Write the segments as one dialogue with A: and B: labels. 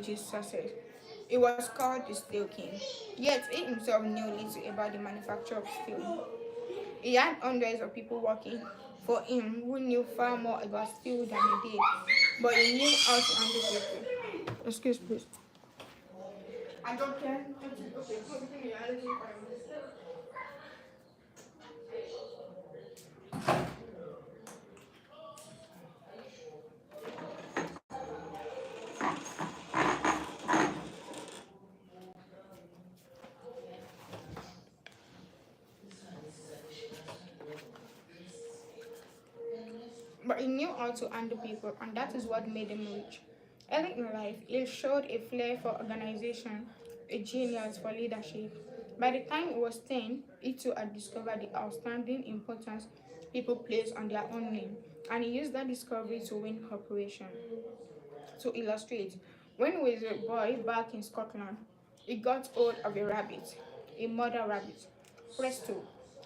A: his success. It was called the Steel King, yet he himself knew little about the manufacture of steel. He had hundreds of people working for him who knew far more about steel than he did, but he knew how to handle people. Excuse please. I don't care. But he knew how to handle people, and that is what made him rich. Early in life, he showed a flair for organization, a genius for leadership. By the time he was 10, he too had discovered the outstanding importance people place on their own name, and he used that discovery to win cooperation. To illustrate, when he was a boy back in Scotland, he got hold of a rabbit, a mother rabbit. Presto!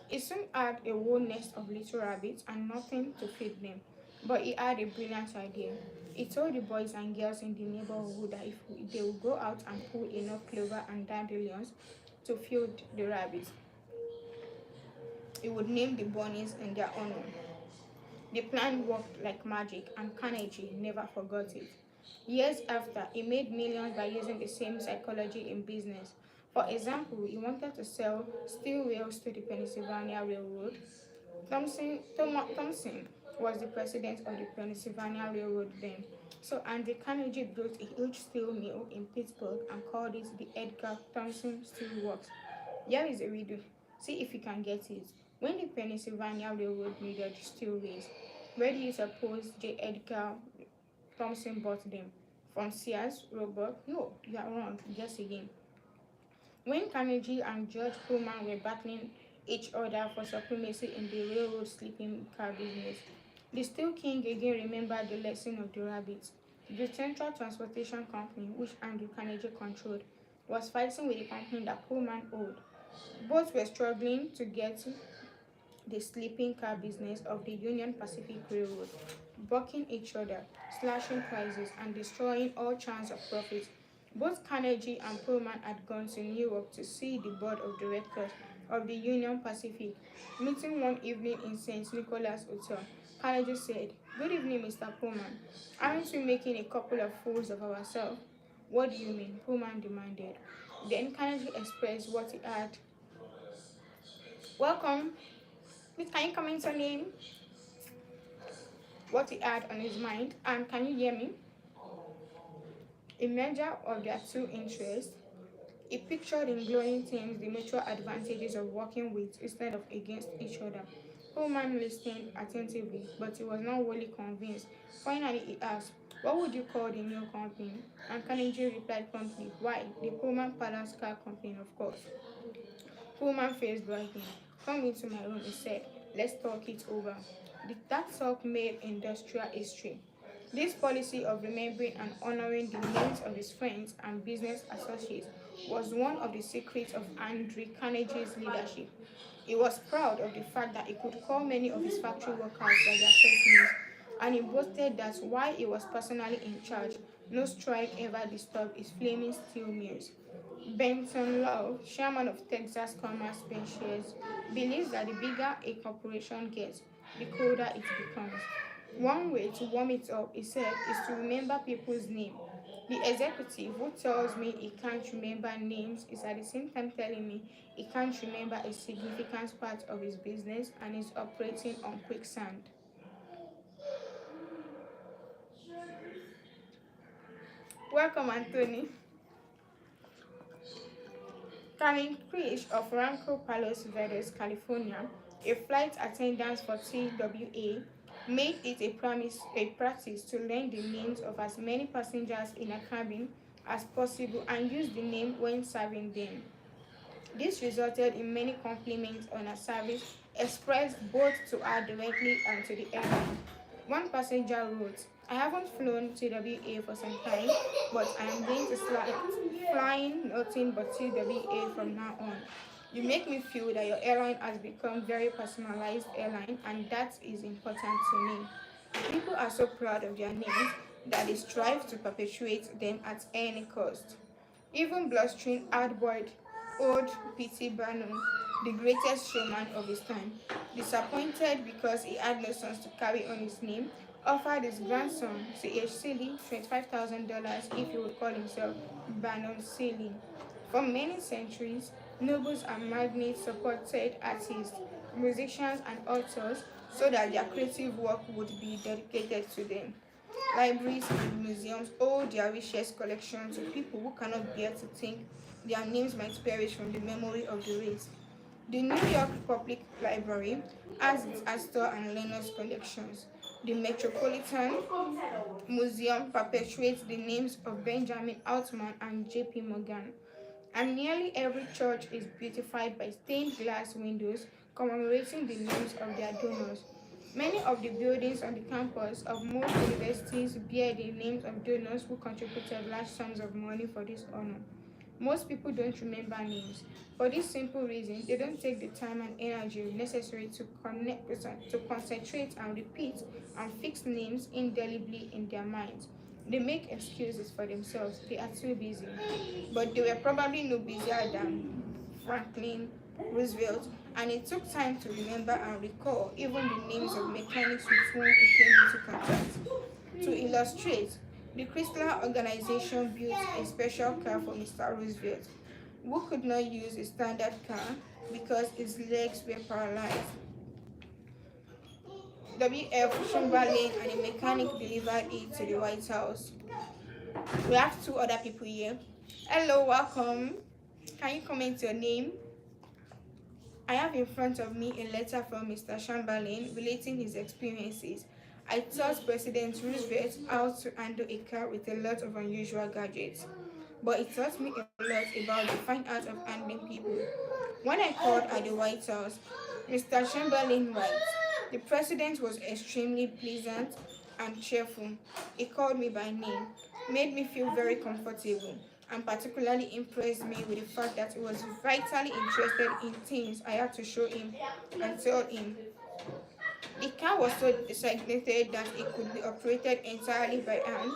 A: He soon had a whole nest of little rabbits and nothing to feed them. But he had a brilliant idea. He told the boys and girls in the neighborhood that if they would go out and pull enough clover and dandelions to feed the rabbits, he would name the bunnies in their honor. The plan worked like magic, and Carnegie never forgot it. Years after, he made millions by using the same psychology in business. For example, he wanted to sell steel rails to the Pennsylvania Railroad. Thompson was the president of the Pennsylvania Railroad then. So Andrew Carnegie built a huge steel mill in Pittsburgh and called it the Edgar Thompson Steel Works. Here is a riddle. See if you can get it. When the Pennsylvania Railroad needed steel rails, where do you suppose J. Edgar Thompson bought them? From Sears, Roebuck? No, you are wrong. Guess again. When Carnegie and George Pullman were battling each other for supremacy in the railroad sleeping car business, the Steel King again remembered the lesson of the rabbits. The Central Transportation Company, which Andrew Carnegie controlled, was fighting with the company that Pullman owned. Both were struggling to get the sleeping car business of the Union Pacific Railroad, bucking each other, slashing prices, and destroying all chance of profit. Both Carnegie and Pullman had gone to New York to see the board of directors of the Union Pacific. Meeting one evening in St. Nicholas Hotel, Carnegie said, "Good evening, Mr. Pullman. Aren't we making a couple of fools of ourselves?" "What do you mean?" Pullman demanded. Then Carnegie expressed what he had. "Welcome. Please, can you comment your name?" What he had on his mind, and can you hear me? A measure of their two interests. He pictured in glowing terms the mutual advantages of working with instead of against each other. Pullman listened attentively, but he was not wholly convinced. Finally, he asked, "What would you call the new company?" And Carnegie replied promptly, "Why, the Pullman Palace Car Company, of course." Pullman faced brightening. "Come into my room," he said. "Let's talk it over." That talk made industrial history. This policy of remembering and honoring the names of his friends and business associates was one of the secrets of Andrew Carnegie's leadership. He was proud of the fact that he could call many of his factory workers by their first names, and he boasted that while he was personally in charge, no strike ever disturbed his flaming steel mills. Benson Love, chairman of Texas Commerce Ventures, believes that the bigger a corporation gets, the colder it becomes. One way to warm it up, he said, is to remember people's names. The executive who tells me he can't remember names is at the same time telling me he can't remember a significant part of his business and is operating on quicksand. Welcome, Anthony. Karen Krish of Rancho Palos Verdes, California, a flight attendant for TWA, made it a practice to learn the names of as many passengers in a cabin as possible and use the name when serving them. This resulted in many compliments on her service, expressed both to her directly and to the airline. One passenger wrote, "I haven't flown TWA for some time, but I am going to start flying nothing but TWA from now on. You make me feel that your airline has become very personalized airline, and that is important to me. People are so proud of their names, that they strive to perpetuate them at any cost. Even blustering Ardboyd, old P.T. Barnum, the greatest showman of his time, disappointed because he had no sons to carry on his name, offered his grandson C.H. Seeley $25,000 if he would call himself Barnum Seeley. For many centuries, nobles and magnates supported artists, musicians, and authors so that their creative work would be dedicated to them. Libraries and museums owe their richest collection to people who cannot bear to think their names might perish from the memory of the race. The New York Public Library has its Astor and Lenox collections. The Metropolitan Museum perpetuates the names of Benjamin Altman and J.P. Morgan. And nearly every church is beautified by stained glass windows commemorating the names of their donors. Many of the buildings on the campus of most universities bear the names of donors who contributed large sums of money for this honor. Most people don't remember names. For this simple reason, they don't take the time and energy necessary to concentrate and repeat and fix names indelibly in their minds. They make excuses for themselves. They are too busy. But they were probably no busier than Franklin Roosevelt, and it took time to remember and recall even the names of mechanics with whom he came into contact. To illustrate, the Chrysler organization built a special car for Mr. Roosevelt, who could not use a standard car because his legs were paralyzed. W.F. Chamberlain and a mechanic delivered it to the White House. We have two other people here. Hello, welcome. Can you comment your name? I have in front of me a letter from Mr. Chamberlain relating his experiences. I taught President Roosevelt how to handle a car with a lot of unusual gadgets, but it taught me a lot about the fine art of handling people. When I called at the White House, Mr. Chamberlain writes, the president was extremely pleasant and cheerful. He called me by name, made me feel very comfortable, and particularly impressed me with the fact that he was vitally interested in things I had to show him and tell him. The car was so designated that it could be operated entirely by hand.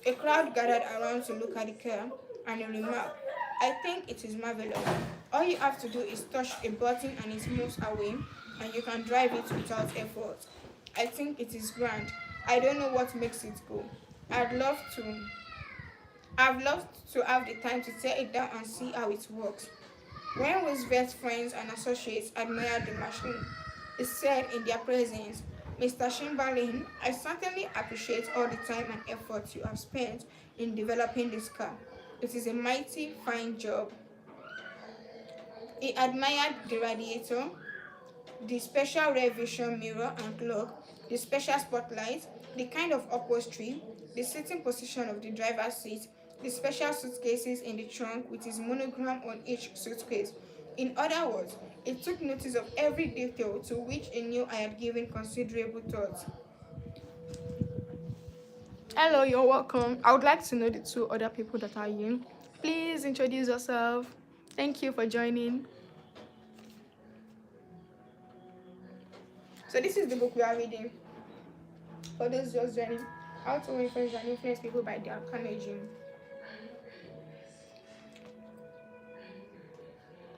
A: A crowd gathered around to look at the car, and he remarked, I think it is marvelous. All you have to do is touch a button and it moves away, and you can drive it without effort. I think it is grand. I don't know what makes it go. I'd love to have the time to tear it down and see how it works. When Roosevelt's friends and associates admired the machine, he said in their presence, Mr. Chamberlain, I certainly appreciate all the time and effort you have spent in developing this car. It is a mighty fine job. He admired the radiator, the special rear vision mirror and clock, the special spotlight, the kind of upholstery, the sitting position of the driver's seat, the special suitcases in the trunk with his monogram on each suitcase. In other words, he took notice of every detail to which he knew I had given considerable thought. Hello, you're welcome. I would like to know the two other people that are here. Please introduce yourself. Thank you for joining. So this is the book we are reading. For those just joining, How to Influence and Influence People by Dale Carnegie.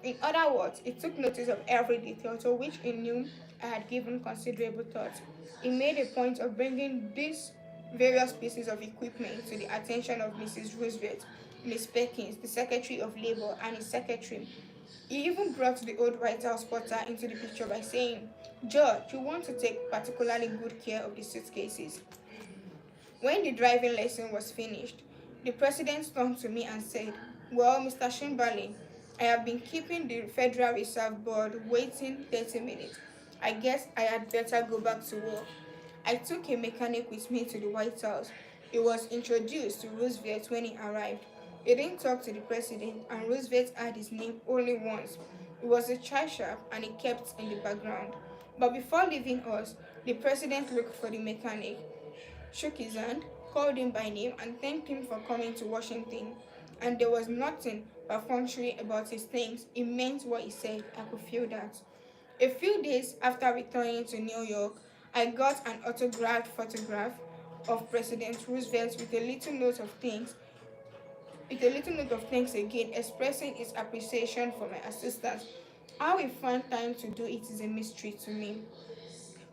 A: In other words, he took notice of every detail to which he knew I had given considerable thought. He made a point of bringing these various pieces of equipment to the attention of Mrs. Roosevelt, Miss Perkins, the Secretary of Labor, and his secretary. He even brought the old White House porter into the picture by saying, George, you want to take particularly good care of the suitcases. When the driving lesson was finished, the president turned to me and said, well, Mr. Chamberlain, I have been keeping the Federal Reserve Board waiting 30 minutes. I guess I had better go back to work. I took a mechanic with me to the White House. He was introduced to Roosevelt when he arrived. He didn't talk to the president, and Roosevelt had his name only once. He was a child sharp, and he kept in the background. But before leaving us, the president looked for the mechanic, shook his hand, called him by name, and thanked him for coming to Washington. And there was nothing perfunctory about his thanks. He meant what he said. I could feel that. A few days after returning to New York, I got an autographed photograph of President Roosevelt with a little note of thanks again, expressing his appreciation for my assistance. How he found time to do it is a mystery to me.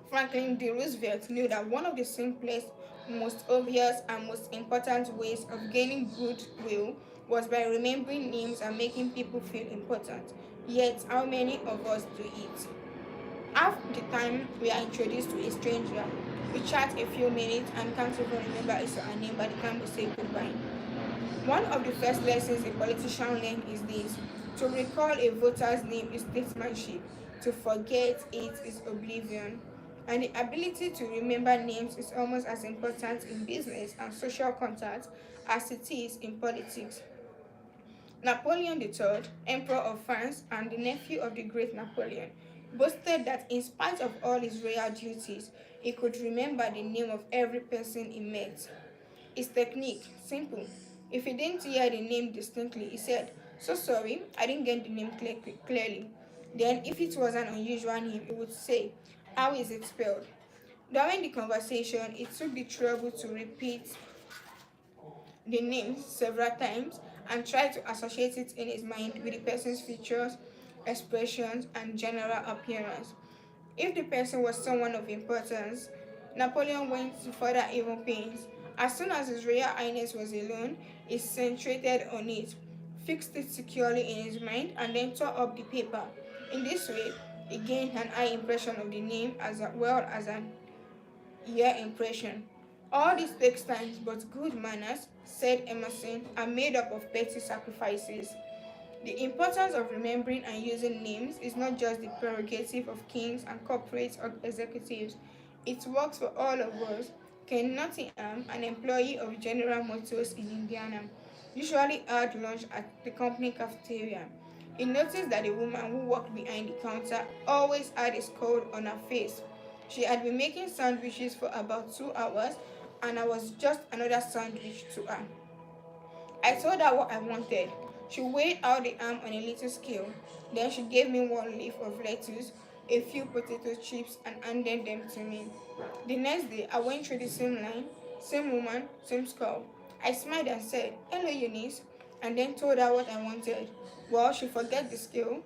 A: Franklin D. Roosevelt knew that one of the simplest, most obvious, and most important ways of gaining goodwill was by remembering names and making people feel important. Yet, how many of us do it? Half the time we are introduced to a stranger, we chat a few minutes and can't even remember his or her name by the time we say goodbye. One of the first lessons a politician learns is this: to recall a voter's name is statesmanship, to forget it is oblivion. And the ability to remember names is almost as important in business and social contact as it is in politics. Napoleon III, Emperor of France and the nephew of the great Napoleon, boasted that in spite of all his royal duties, he could remember the name of every person he met. His technique, simple. If he didn't hear the name distinctly, he said, "So sorry, I didn't get the name clearly." Then, if it was an unusual name, he would say, "How is it spelled?" During the conversation, he took the trouble to repeat the name several times and try to associate it in his mind with the person's features, expressions, and general appearance. If the person was someone of importance, Napoleon went to further even pains. As soon as His Royal Highness was alone, he concentrated on it, fixed it securely in his mind, and then tore up the paper. In this way, he gained an eye impression of the name as well as an ear impression. All this takes time, but good manners, said Emerson, are made up of petty sacrifices. The importance of remembering and using names is not just the prerogative of kings and corporate executives. It works for all of us. Ken Nottingham, an employee of General Motors in Indiana, usually had lunch at the company cafeteria. He noticed that the woman who worked behind the counter always had a scowl on her face. She had been making sandwiches for about 2 hours, and I was just another sandwich to her. I told her what I wanted. She weighed out the ham on a little scale. Then she gave me one leaf of lettuce, a few potato chips, and handed them to me. The next day, I went through the same line, same woman, same skull. I smiled and said, "Hello, Eunice," and then told her what I wanted. Well, she forgot the scale,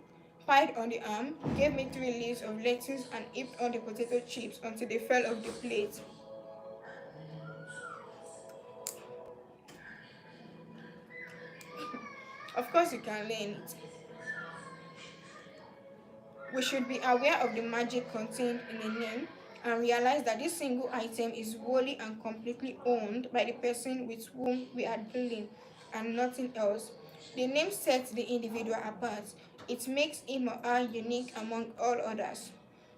A: piled on the ham, gave me 3 leaves of lettuce, and heaped on the potato chips until they fell off the plate. Of course, you can learn it. We should be aware of the magic contained in a name and realize that this single item is wholly and completely owned by the person with whom we are dealing and nothing else. The name sets the individual apart. It makes him or her unique among all others.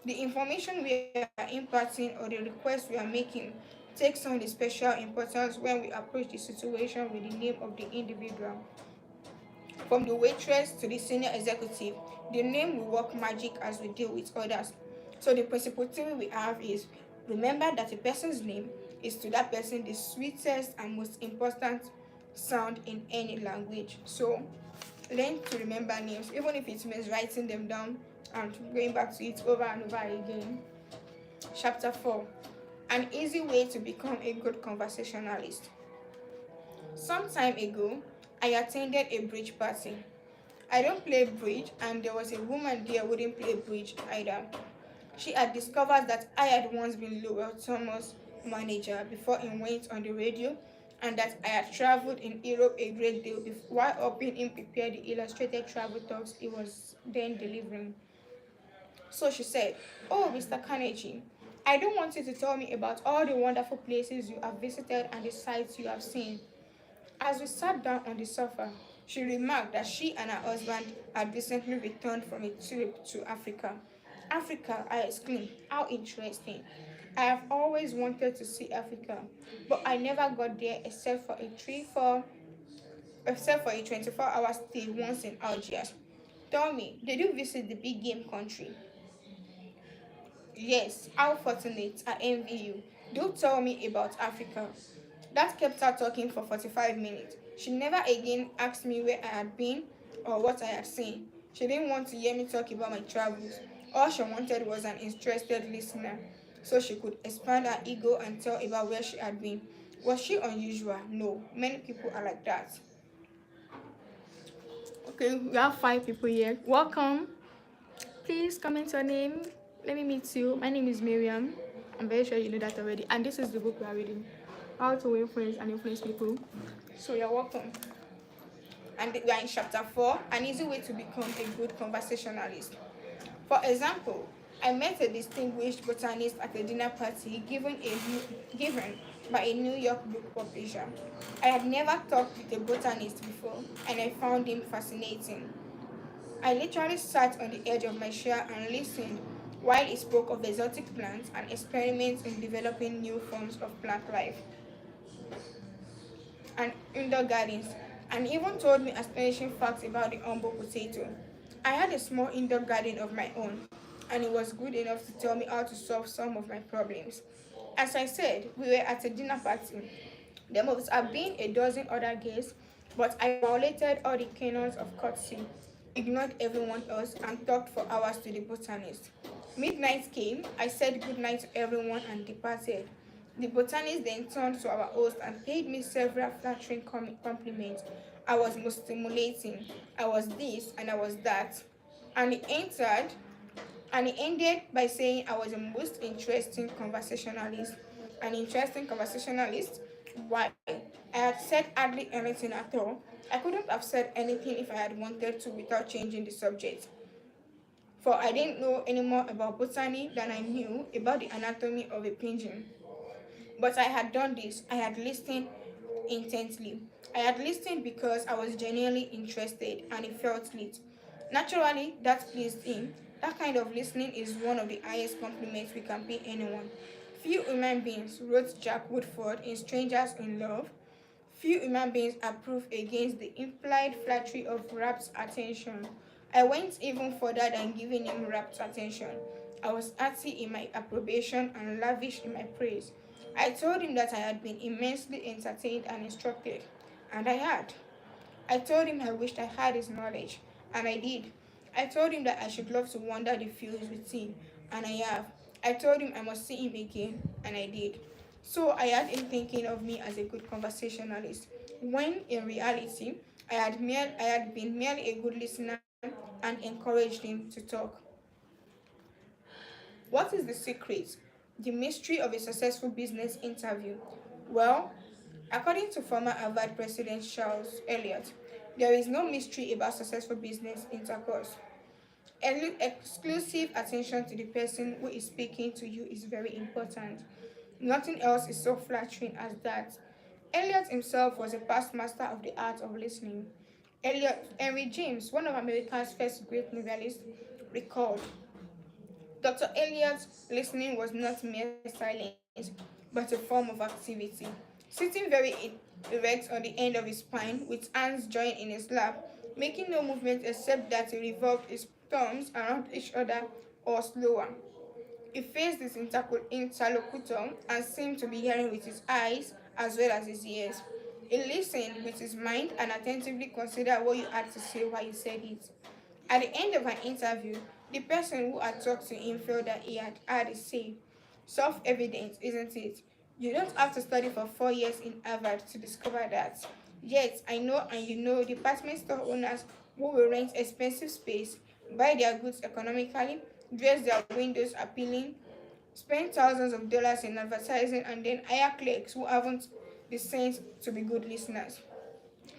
A: The information we are imparting or the request we are making takes on the special importance when we approach the situation with the name of the individual. From the waitress to the senior executive, the name will work magic as we deal with others. So the principal theory we have is: remember that a person's name is to that person the sweetest and most important sound in any language. So learn to remember names, even if it means writing them down and going back to it over and over again. Chapter 4: An easy way to become a good conversationalist. Some time ago, I attended a bridge party. I don't play bridge, and there was a woman there who didn't play bridge either. She had discovered that I had once been Lowell Thomas' manager before he went on the radio, and that I had traveled in Europe a great deal while helping him prepare the illustrated travel talks he was then delivering. So she said, "Oh, Mr. Carnegie, I don't want you to tell me about all the wonderful places you have visited and the sights you have seen." As we sat down on the sofa, she remarked that she and her husband had recently returned from a trip to Africa. "Africa," I exclaimed. "How interesting. I have always wanted to see Africa, but I never got there except for a 24-hour stay once in Algiers. Tell me, did you visit the big game country?" "Yes, how fortunate. I envy you. Do tell me about Africa." That kept her talking for 45 minutes. She never again asked me where I had been or what I had seen. She didn't want to hear me talk about my travels. All she wanted was an interested listener. so she could expand her ego and tell about where she had been. Was she unusual? No. Many people are like that. Okay, we have 5 people here. Welcome. Please comment your name. Let me meet you. My name is Miriam. I'm very sure you know that already. And this is the book we are reading. How to Influence and Influence People. So you're welcome. And we are in chapter 4, an easy way to become a good conversationalist. For example, I met a distinguished botanist at a dinner party given by a New York book publisher. I had never talked with a botanist before, and I found him fascinating. I literally sat on the edge of my chair and listened while he spoke of exotic plants and experiments in developing new forms of plant life and indoor gardens, and even told me astonishing facts about the humble potato. I had a small indoor garden of my own, and he was good enough to tell me how to solve some of my problems. As I said, we were at a dinner party. There must have been a dozen other guests, but I violated all the canons of courtesy, ignored everyone else, and talked for hours to the botanist. Midnight came, I said goodnight to everyone and departed. The botanist then turned to our host and paid me several flattering compliments. I was most stimulating. I was this and I was that. And he entered and he ended by saying I was the most interesting conversationalist. An interesting conversationalist? Why? I had said hardly anything at all. I couldn't have said anything if I had wanted to without changing the subject. For I didn't know any more about botany than I knew about the anatomy of a pigeon. But I had done this. I had listened intently. I had listened because I was genuinely interested and it felt lit. Naturally, that pleased him. That kind of listening is one of the highest compliments we can pay anyone. Few human beings, wrote Jack Woodford in Strangers in Love, few human beings are proof against the implied flattery of rapt attention. I went even further than giving him rapt attention. I was hearty in my approbation and lavish in my praise. I told him that I had been immensely entertained and instructed, and I had. I told him I wished I had his knowledge, and I did. I told him that I should love to wander the fields with him, and I have. I told him I must see him again, and I did. So I had him thinking of me as a good conversationalist, when in reality I had been merely a good listener and encouraged him to talk. What is the secret? The mystery of a successful business interview? Well, according to former Harvard President Charles Eliot, there is no mystery about successful business intercourse. Exclusive attention to the person who is speaking to you is very important. Nothing else is so flattering as that. Eliot himself was a past master of the art of listening. Henry James, one of America's first great novelists, recalled, Dr. Eliot's listening was not mere silence, but a form of activity. Sitting very erect on the end of his spine, with hands joined in his lap, making no movement except that he revolved his thumbs around each other or slower. He faced his interlocutor and seemed to be hearing with his eyes as well as his ears. He listened with his mind and attentively considered what you had to say while you said it. At the end of an interview, the person who had talked to him felt that he had had a say. Self-evident, isn't it? You don't have to study for 4 years in Harvard to discover that. Yet, I know and you know department store owners who will rent expensive space, buy their goods economically, dress their windows appealing, spend thousands of dollars in advertising, and then hire clerks who haven't the sense to be good listeners.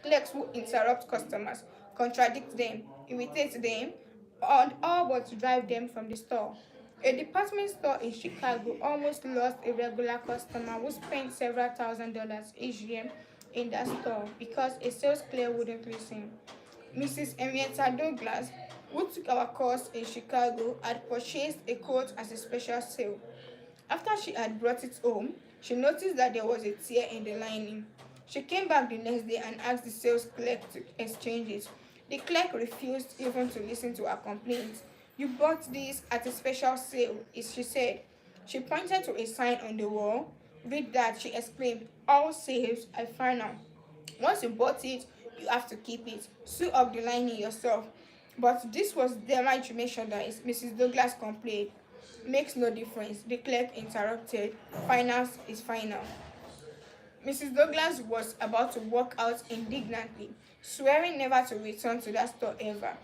A: Clerks who interrupt customers, contradict them, irritate them, and all but drive them from the store. A department store in Chicago almost lost a regular customer who spent several $1,000s each year in that store because a sales clerk wouldn't listen. Mrs. Henrietta Douglas, who took our course in Chicago, had purchased a coat as a special sale. After she had brought it home, she noticed that there was a tear in the lining. She came back the next day and asked the sales clerk to exchange it. The clerk refused even to listen to her complaints. You bought this at a special sale, she said. She pointed to a sign on the wall. Read that, she exclaimed. All sales are final. Once you bought it, you have to keep it. Sew up the lining yourself. But this was damage merchandise, Mrs. Douglas complained. Makes no difference, the clerk interrupted. Finance is final. Mrs. Douglas was about to walk out indignantly, swearing never to return to that store ever,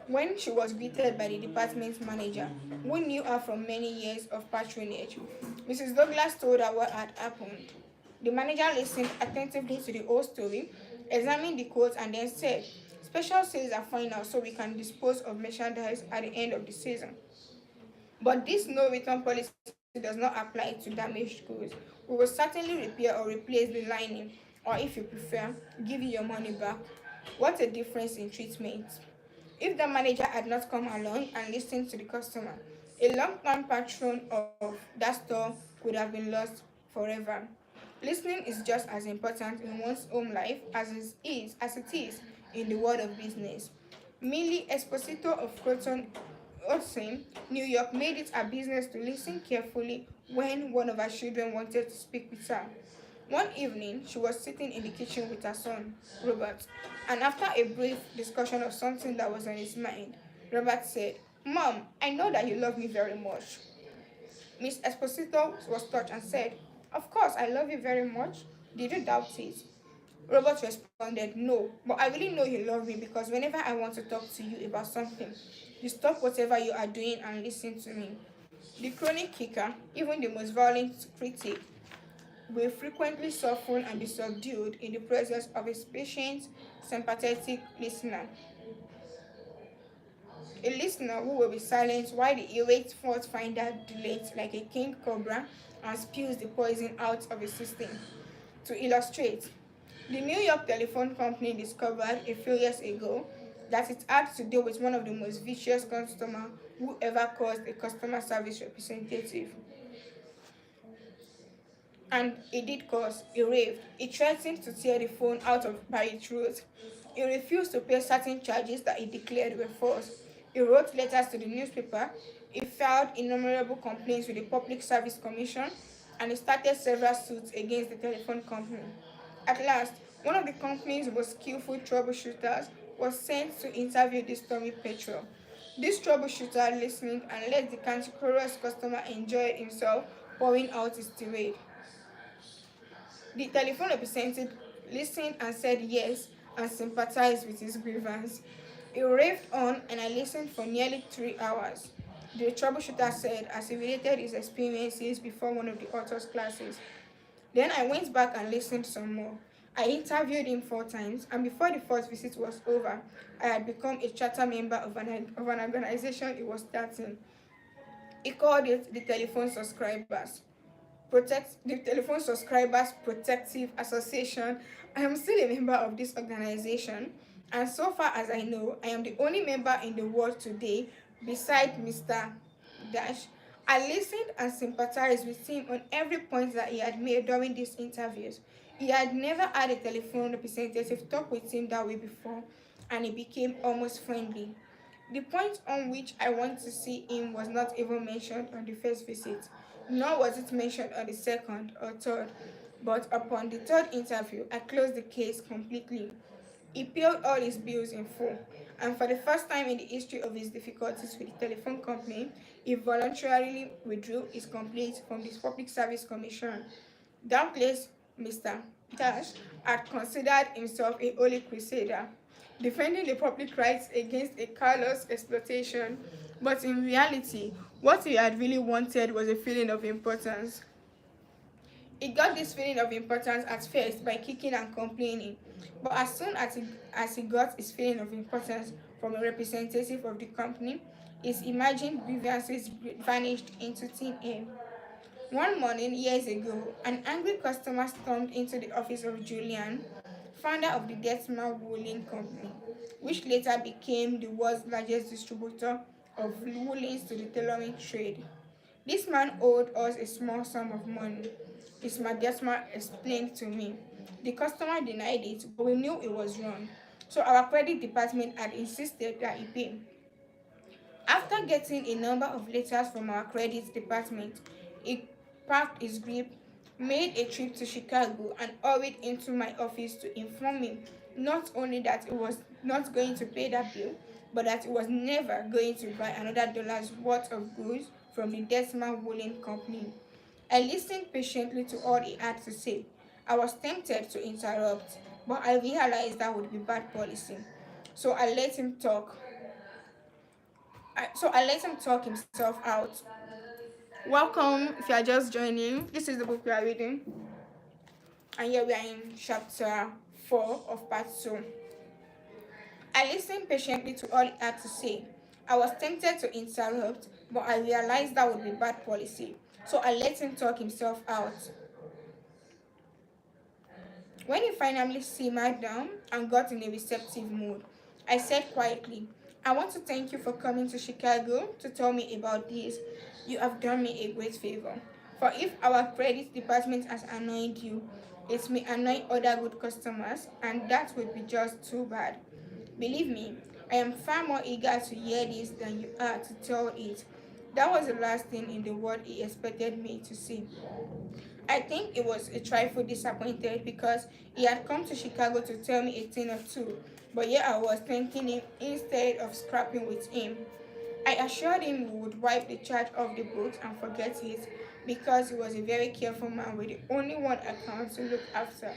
A: when she was greeted by the department manager, who knew her from many years of patronage. Mrs. Douglas told her what had happened. The manager listened attentively to the whole story, examined the quotes, and then said, "Special sales are final, so we can dispose of merchandise at the end of the season. But this no return policy does not apply to damaged goods. We will certainly repair or replace the lining, or if you prefer, give you your money back." What a difference in treatment. If the manager had not come along and listened to the customer, a long-term patron of that store could have been lost forever. Listening is just as important in one's home life as it is in the world of business. Millie Esposito of Croton, Hudson, New York, made it a business to listen carefully when one of her children wanted to speak with her. One evening, she was sitting in the kitchen with her son, Robert, and after a brief discussion of something that was on his mind, Robert said, "Mom, I know that you love me very much." Miss Esposito was touched and said, "Of course, I love you very much. Did you doubt it?" Robert responded, "No, but I really know you love me because whenever I want to talk to you about something, you stop whatever you are doing and listen to me." The chronic kicker, even the most violent critic, will frequently soften and be subdued in the presence of a patient, sympathetic listener. A listener who will be silent while the irate fault finder dilates like a king cobra and spews the poison out of his system. To illustrate, the New York Telephone Company discovered a few years ago that it had to deal with one of the most vicious customers who ever caused a customer service representative. And he did cause. He raved. He threatened to tear the phone out of by its roots. He refused to pay certain charges that he declared were false. He wrote letters to the newspaper. He filed innumerable complaints with the Public Service Commission, and he started several suits against the telephone company. At last, one of the company's most skillful troubleshooters was sent to interview the stormy petrel. This troubleshooter listened and let the cantankerous customer enjoy himself pouring out his tirade. The telephone representative listened and said yes and sympathized with his grievance. He raved on, and I listened for nearly 3 hours, the troubleshooter said as he related his experiences before one of the author's classes. Then I went back and listened some more. I interviewed him 4 times, and before the first visit was over, I had become a charter member of an organization he was starting. He called it the Telephone Subscribers Protective Association. I am still a member of this organization, and so far as I know, I am the only member in the world today beside Mr. Dash. I listened and sympathized with him on every point that he had made during these interviews. He had never had a telephone representative talk with him that way before, and he became almost friendly. The point on which I want to see him was not even mentioned on the first visit, nor was it mentioned on the second or third. But upon the third interview, I closed the case completely. He paid all his bills in full, and for the first time in the history of his difficulties with the telephone company, he voluntarily withdrew his complaint from the Public Service Commission. Doubtless, Mr. Dash had considered himself a holy crusader, defending the public rights against a callous exploitation, but in reality, what he had really wanted was a feeling of importance. He got this feeling of importance at first by kicking and complaining, but as soon as he got his feeling of importance from a representative of the company, his imagined grievances vanished into thin air. One morning, years ago, an angry customer stormed into the office of Julian, founder of the Detmer Woolen Company, which later became the world's largest distributor of woolens to the tailoring trade. This man owed us a small sum of money, Mr. Detmer explained to me. The customer denied it, but we knew it was wrong, so our credit department had insisted that he pay. After getting a number of letters from our credit department, he packed his grip, made a trip to Chicago, and hurried into my office to inform me not only that he was not going to pay that bill, but that he was never going to buy another dollar's worth of goods from the Desma Woolen Company. I listened patiently to all he had to say. I was tempted to interrupt, but I realized that would be bad policy. So I let him talk. I let him talk himself out. Welcome if you are just joining. This is the book we are reading, and here we are in chapter 4 of part 2. I listened patiently to all he had to say. I was tempted to interrupt, but I realized that would be bad policy. So I let him talk himself out. When he finally simmered down and got in a receptive mood, I said quietly, I want to thank you for coming to Chicago to tell me about this. You have done me a great favor. For if our credit department has annoyed you, it may annoy other good customers, and that would be just too bad. Believe me, I am far more eager to hear this than you are to tell it. That was the last thing in the world he expected me to see. I think he was a trifle disappointed because he had come to Chicago to tell me a thing or two, but here I was thanking him instead of scrapping with him. I assured him we would wipe the charge off the books and forget it because he was a very careful man with only one account to look after.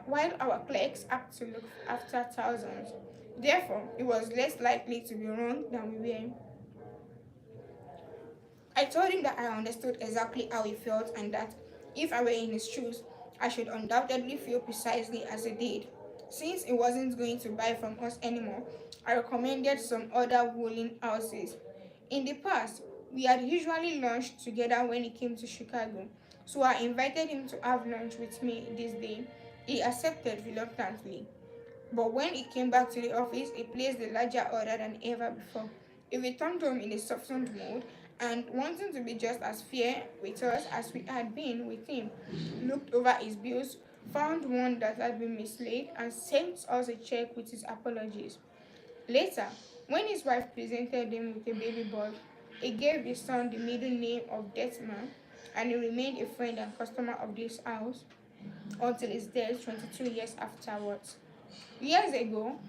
A: While our clerks have to look after thousands. Therefore, it was less likely to be wrong than we were. I told him that I understood exactly how he felt and that if I were in his shoes, I should undoubtedly feel precisely as he did. Since he wasn't going to buy from us anymore, I recommended some other woolen houses. In the past, we had usually lunched together when he came to Chicago, so I invited him to have lunch with me this day. He accepted reluctantly. But when he came back to the office, he placed a larger order than ever before. He returned home in a softened mood and, wanting to be just as fair with us as we had been with him, looked over his bills, found one that had been mislaid, and sent us a check with his apologies. Later, when his wife presented him with a baby boy, he gave his son the middle name of Detman, and he remained a friend and customer of this house until his death 22 years afterwards. Years ago,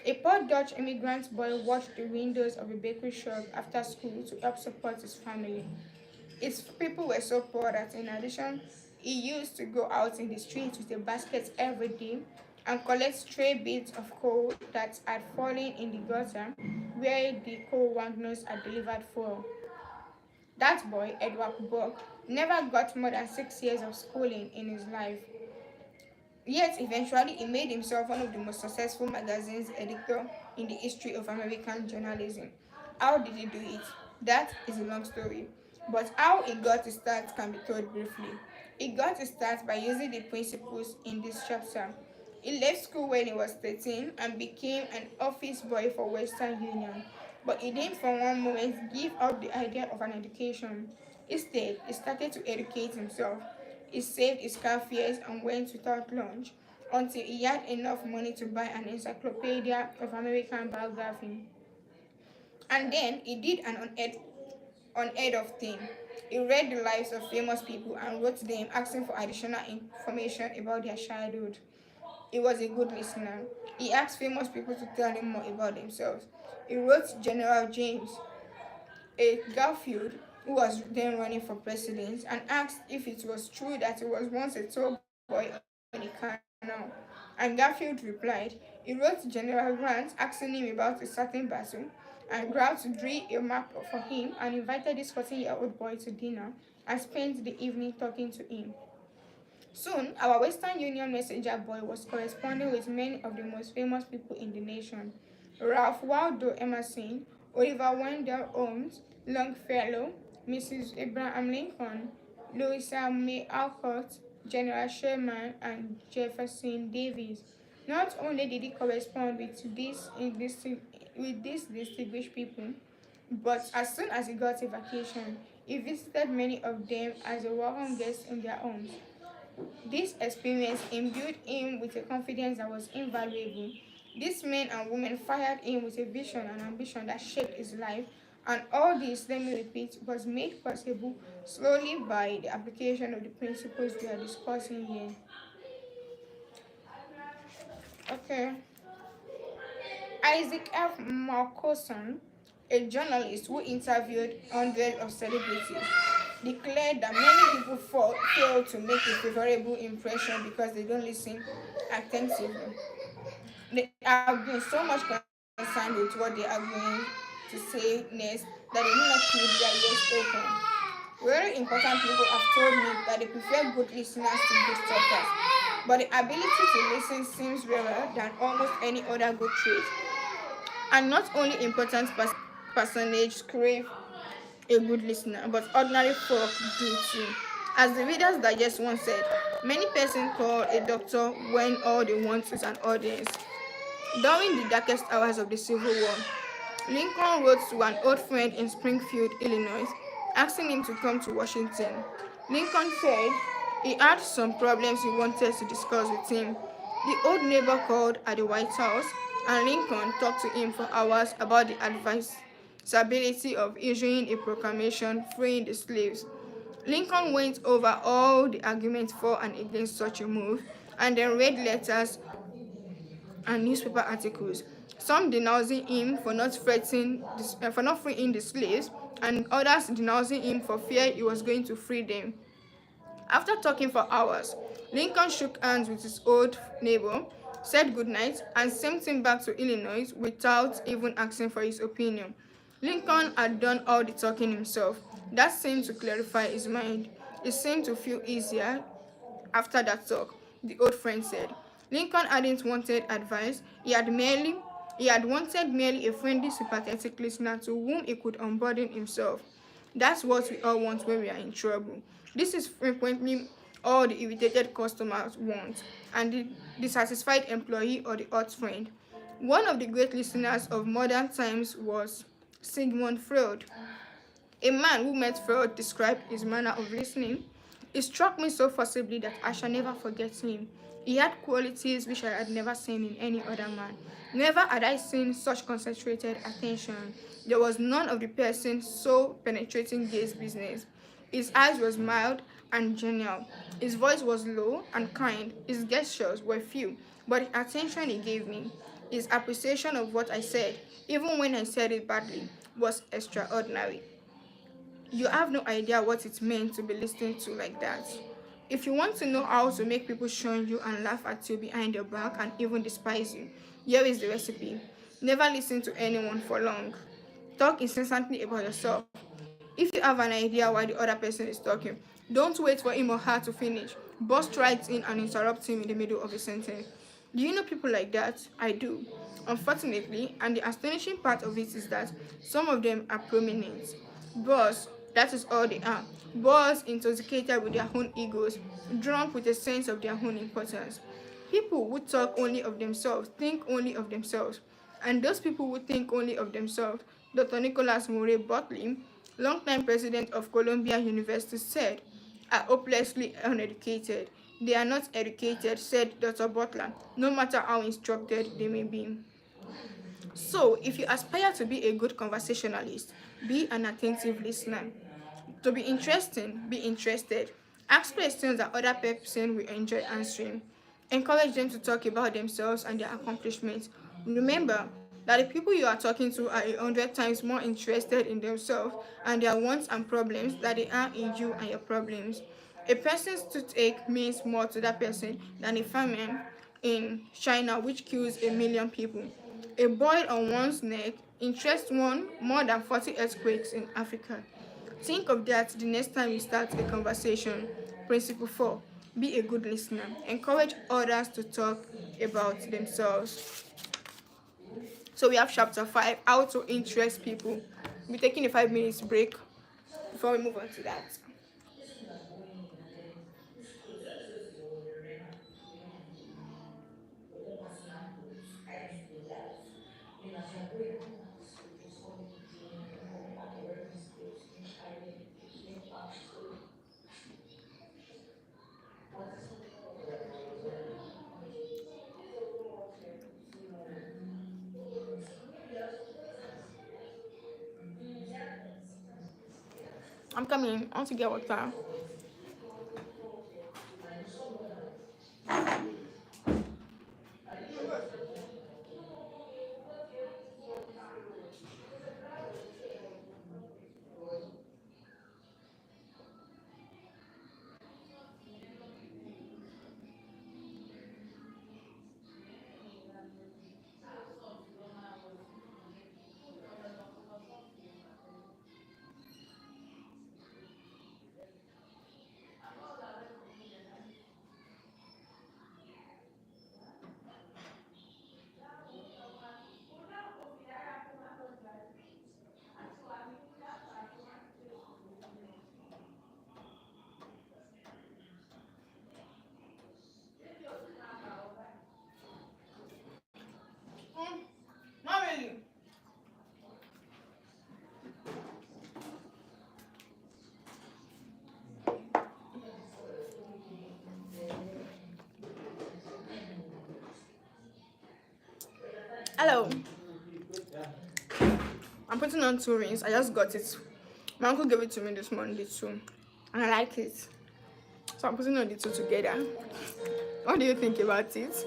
A: a poor Dutch immigrant boy watched the windows of a bakery shop after school to help support his family. His people were so poor that, in addition, he used to go out in the streets with a basket every day and collect stray bits of coal that had fallen in the gutter where the coal wagoners had delivered fuel. That boy, Edward Buck, never got more than 6 years of schooling in his life. Yet eventually he made himself one of the most successful magazines editor in the history of American journalism. How did he do it? That is a long story. But how he got his start can be told briefly. He got his start by using the principles in this chapter. He left school when he was 13 and became an office boy for Western Union. But he didn't for one moment give up the idea of an education. Instead, he started to educate himself. He saved his car fares and went without lunch until he had enough money to buy an encyclopedia of American biography. And then he did an unheard of thing. He read the lives of famous people and wrote them asking for additional information about their childhood. He was a good listener. He asked famous people to tell him more about themselves. He wrote General James a Garfield, who was then running for president, and asked if it was true that he was once a tall boy on a canal. And Garfield replied. He wrote General Grant asking him about a certain battle, and Grant drew a map for him and invited this 14-year-old boy to dinner and spent the evening talking to him. Soon, our Western Union messenger boy was corresponding with many of the most famous people in the nation. Ralph Waldo Emerson, Oliver Wendell Holmes, Longfellow, Mrs. Abraham Lincoln, Louisa May Alcott, General Sherman, and Jefferson Davis. Not only did he correspond with these distinguished people, but as soon as he got a vacation, he visited many of them as a welcome guest in their homes. This experience imbued him with a confidence that was invaluable. These men and women fired him with a vision and ambition that shaped his life, and all this, let me repeat, was made possible slowly by the application of the principles we are discussing here. Okay. Isaac F. Malcolson A journalist who interviewed hundreds of celebrities declared that many people fail to make a favorable impression because they don't listen attentively. They have been so much concerned with what they are going to say next that they do not keep their ears open. Very important people have told me that they prefer good listeners to good talkers, but the ability to listen seems rarer than almost any other good trait. And not only important personages crave a good listener, but ordinary folk do too. As the Reader's Digest once said, many persons call a doctor when all they want is an audience. During the darkest hours of the Civil War, Lincoln wrote to an old friend in Springfield, Illinois, asking him to come to Washington. Lincoln said he had some problems he wanted to discuss with him. The old neighbor called at the White House, and Lincoln talked to him for hours about the advisability of issuing a proclamation freeing the slaves. Lincoln went over all the arguments for and against such a move, and then read letters and newspaper articles, some denouncing him for not freeing the slaves, and others denouncing him for fear he was going to free them. After talking for hours, Lincoln shook hands with his old neighbor, said goodnight, and sent him back to Illinois without even asking for his opinion. Lincoln had done all the talking himself. That seemed to clarify his mind. It seemed to feel easier after that talk, the old friend said. Lincoln hadn't wanted advice, he had wanted merely a friendly, sympathetic listener to whom he could unburden himself. That's what we all want when we are in trouble. This is frequently all the irritated customers want, and the dissatisfied employee or the hot friend. One of the great listeners of modern times was Sigmund Freud. A man who met Freud described his manner of listening. It struck me so forcibly that I shall never forget him. He had qualities which I had never seen in any other man. Never had I seen such concentrated attention. There was none of the person so penetrating gaze business. His eyes was mild and genial. His voice was low and kind. His gestures were few, but the attention he gave me, his appreciation of what I said, even when I said it badly, was extraordinary. You have no idea what it meant to be listened to like that. If you want to know how to make people shun you and laugh at you behind your back and even despise you, here is the recipe. Never listen to anyone for long. Talk incessantly about yourself. If you have an idea why the other person is talking, don't wait for him or her to finish. Burst right in and interrupt him in the middle of a sentence. Do you know people like that? I do. Unfortunately, and the astonishing part of it is that some of them are prominent. Boss, that is all they are. Boss intoxicated with their own egos, drunk with a sense of their own importance. People who talk only of themselves think only of themselves. And those people who think only of themselves, Dr. Nicholas Murray Buckley, longtime president of Columbia University, said, are hopelessly uneducated. They are not educated, said Dr. Butler, no matter how instructed they may be. So, if you aspire to be a good conversationalist, be an attentive listener. To be interesting, be interested. Ask questions that other person will enjoy answering. Encourage them to talk about themselves and their accomplishments. Remember that the people you are talking to are 100 times more interested in themselves and their wants and problems than they are in you and your problems. A person's toothache means more to that person than a famine in China which kills 1 million people. A boil on one's neck interests one more than 40 earthquakes in Africa. Think of that the next time you start a conversation. Principle 4. Be a good listener. Encourage others to talk about themselves. So we have chapter 5, how to interest people. We'll be taking a 5 minutes break before we move on to that. I'm coming. I want to get water. Hello. I'm putting on 2 rings. I just got it. My uncle gave it to me this morning, the two. And I like it. So I'm putting on the two together. What do you think about it?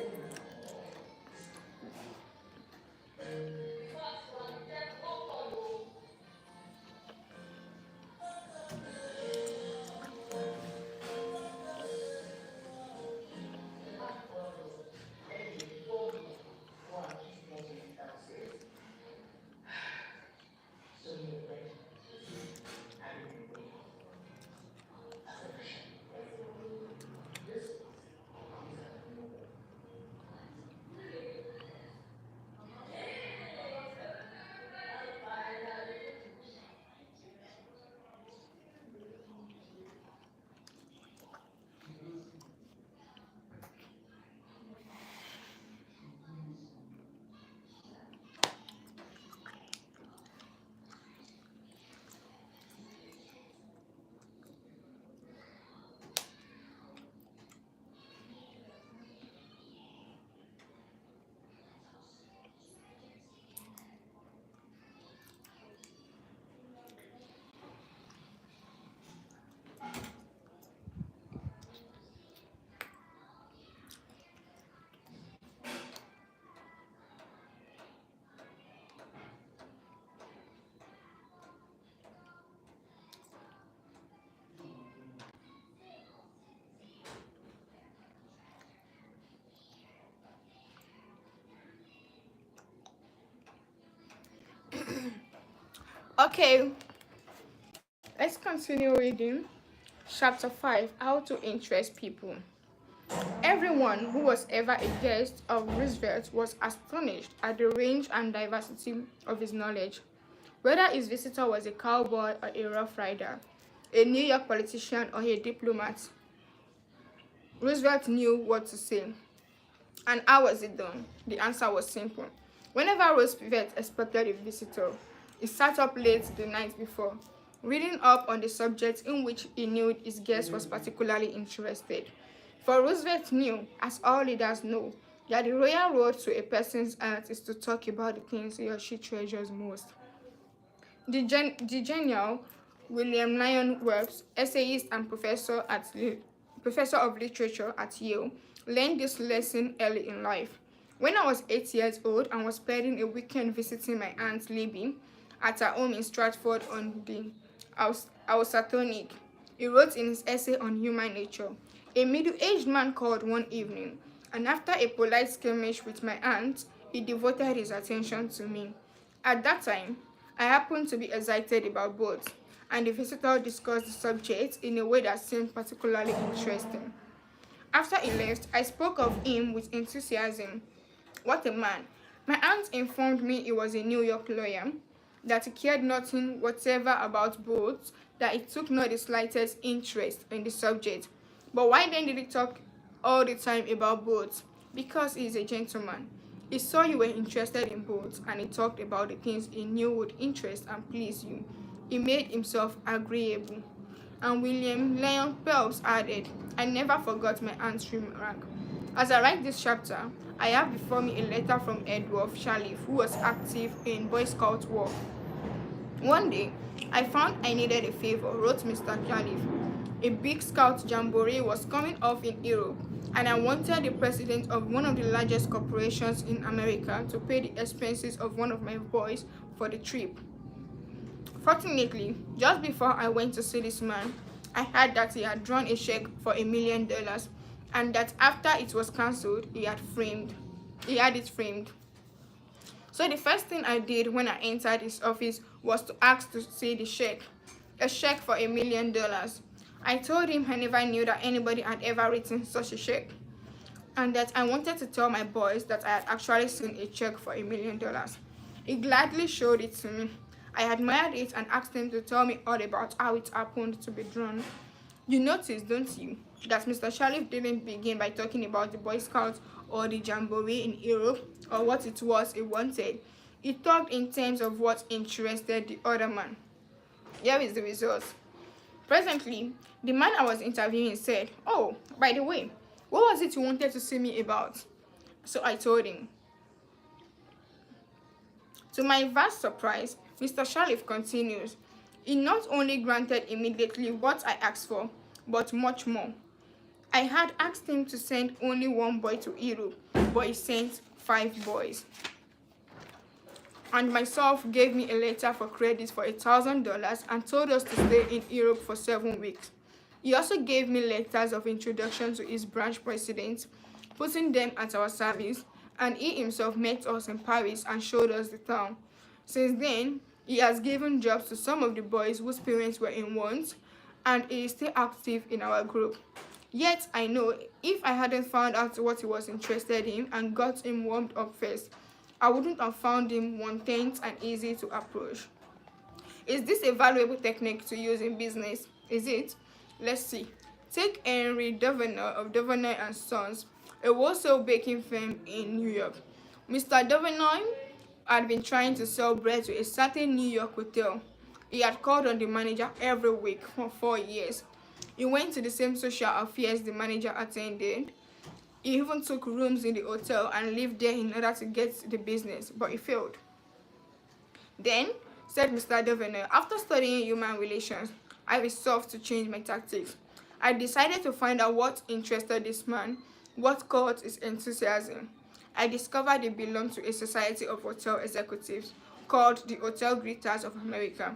A: Okay, let's continue reading. Chapter 5, How to Interest People. Everyone who was ever a guest of Roosevelt was astonished at the range and diversity of his knowledge. Whether his visitor was a cowboy or a rough rider, a New York politician or a diplomat, Roosevelt knew what to say. And how was it done? The answer was simple. Whenever Roosevelt expected a visitor, he sat up late the night before, reading up on the subject in which he knew his guest was particularly interested. For Roosevelt knew, as all leaders know, that the royal road to a person's heart is to talk about the things he or she treasures most. The genial William Lyon Works, essayist and professor of literature at Yale, learned this lesson early in life. When I was 8 years old and was spending a weekend visiting my aunt Libby at her home in Stratford on the Housatonic, he wrote in his essay on human nature. A middle-aged man called one evening, and after a polite skirmish with my aunt, he devoted his attention to me. At that time, I happened to be excited about boats, and the visitor discussed the subject in a way that seemed particularly interesting. After he left, I spoke of him with enthusiasm. What a man! My aunt informed me he was a New York lawyer, that he cared nothing whatever about boats, that he took not the slightest interest in the subject. But why then did he talk all the time about boats? Because he is a gentleman. He saw you were interested in boats, and he talked about the things he knew would interest and please you. He made himself agreeable. And William Lyon Phelps added, I never forgot my aunt's remark. As I write this chapter, I have before me a letter from Edward Shalif, who was active in Boy Scout work. One day, I found I needed a favor, wrote Mr. Shalif. A big scout jamboree was coming off in Europe, and I wanted the president of one of the largest corporations in America to pay the expenses of one of my boys for the trip. Fortunately, just before I went to see this man, I heard that he had drawn a check for $1 million, and that after it was cancelled, he had it framed. So the first thing I did when I entered his office was to ask to see the check, a check for $1 million. I told him I never knew that anybody had ever written such a check, and that I wanted to tell my boys that I had actually seen a check for $1 million. He gladly showed it to me. I admired it and asked him to tell me all about how it happened to be drawn. You notice, don't you, that Mr. Shalif didn't begin by talking about the Boy Scouts or the Jamboree in Europe or what it was he wanted. He talked in terms of what interested the other man. Here is the result. Presently, the man I was interviewing said, Oh, by the way, what was it you wanted to see me about? So I told him. To my vast surprise, Mr. Sharif continues. He not only granted immediately what I asked for, but much more. I had asked him to send only one boy to Europe, but he sent 5 boys. And myself gave me a letter for credit for $1,000 and told us to stay in Europe for 7 weeks. He also gave me letters of introduction to his branch presidents, putting them at our service, and he himself met us in Paris and showed us the town. Since then, he has given jobs to some of the boys whose parents were in want, and he is still active in our group. Yet I know if I hadn't found out what he was interested in and got him warmed up first, I wouldn't have found him one-tenth and easy to approach. Is this a valuable technique to use in business? Is it? Let's see. Take Henry Devenor of Devenor and Sons, a wholesale baking firm in New York. Mr. Devenor had been trying to sell bread to a certain New York hotel. He had called on the manager every week for 4 years. He went to the same social affairs the manager attended. He even took rooms in the hotel and lived there in order to get the business, but he failed. Then, said Mr. Devenor, after studying human relations, I resolved to change my tactics. I decided to find out what interested this man, what caught his enthusiasm. I discovered he belonged to a society of hotel executives called the Hotel Greeters of America.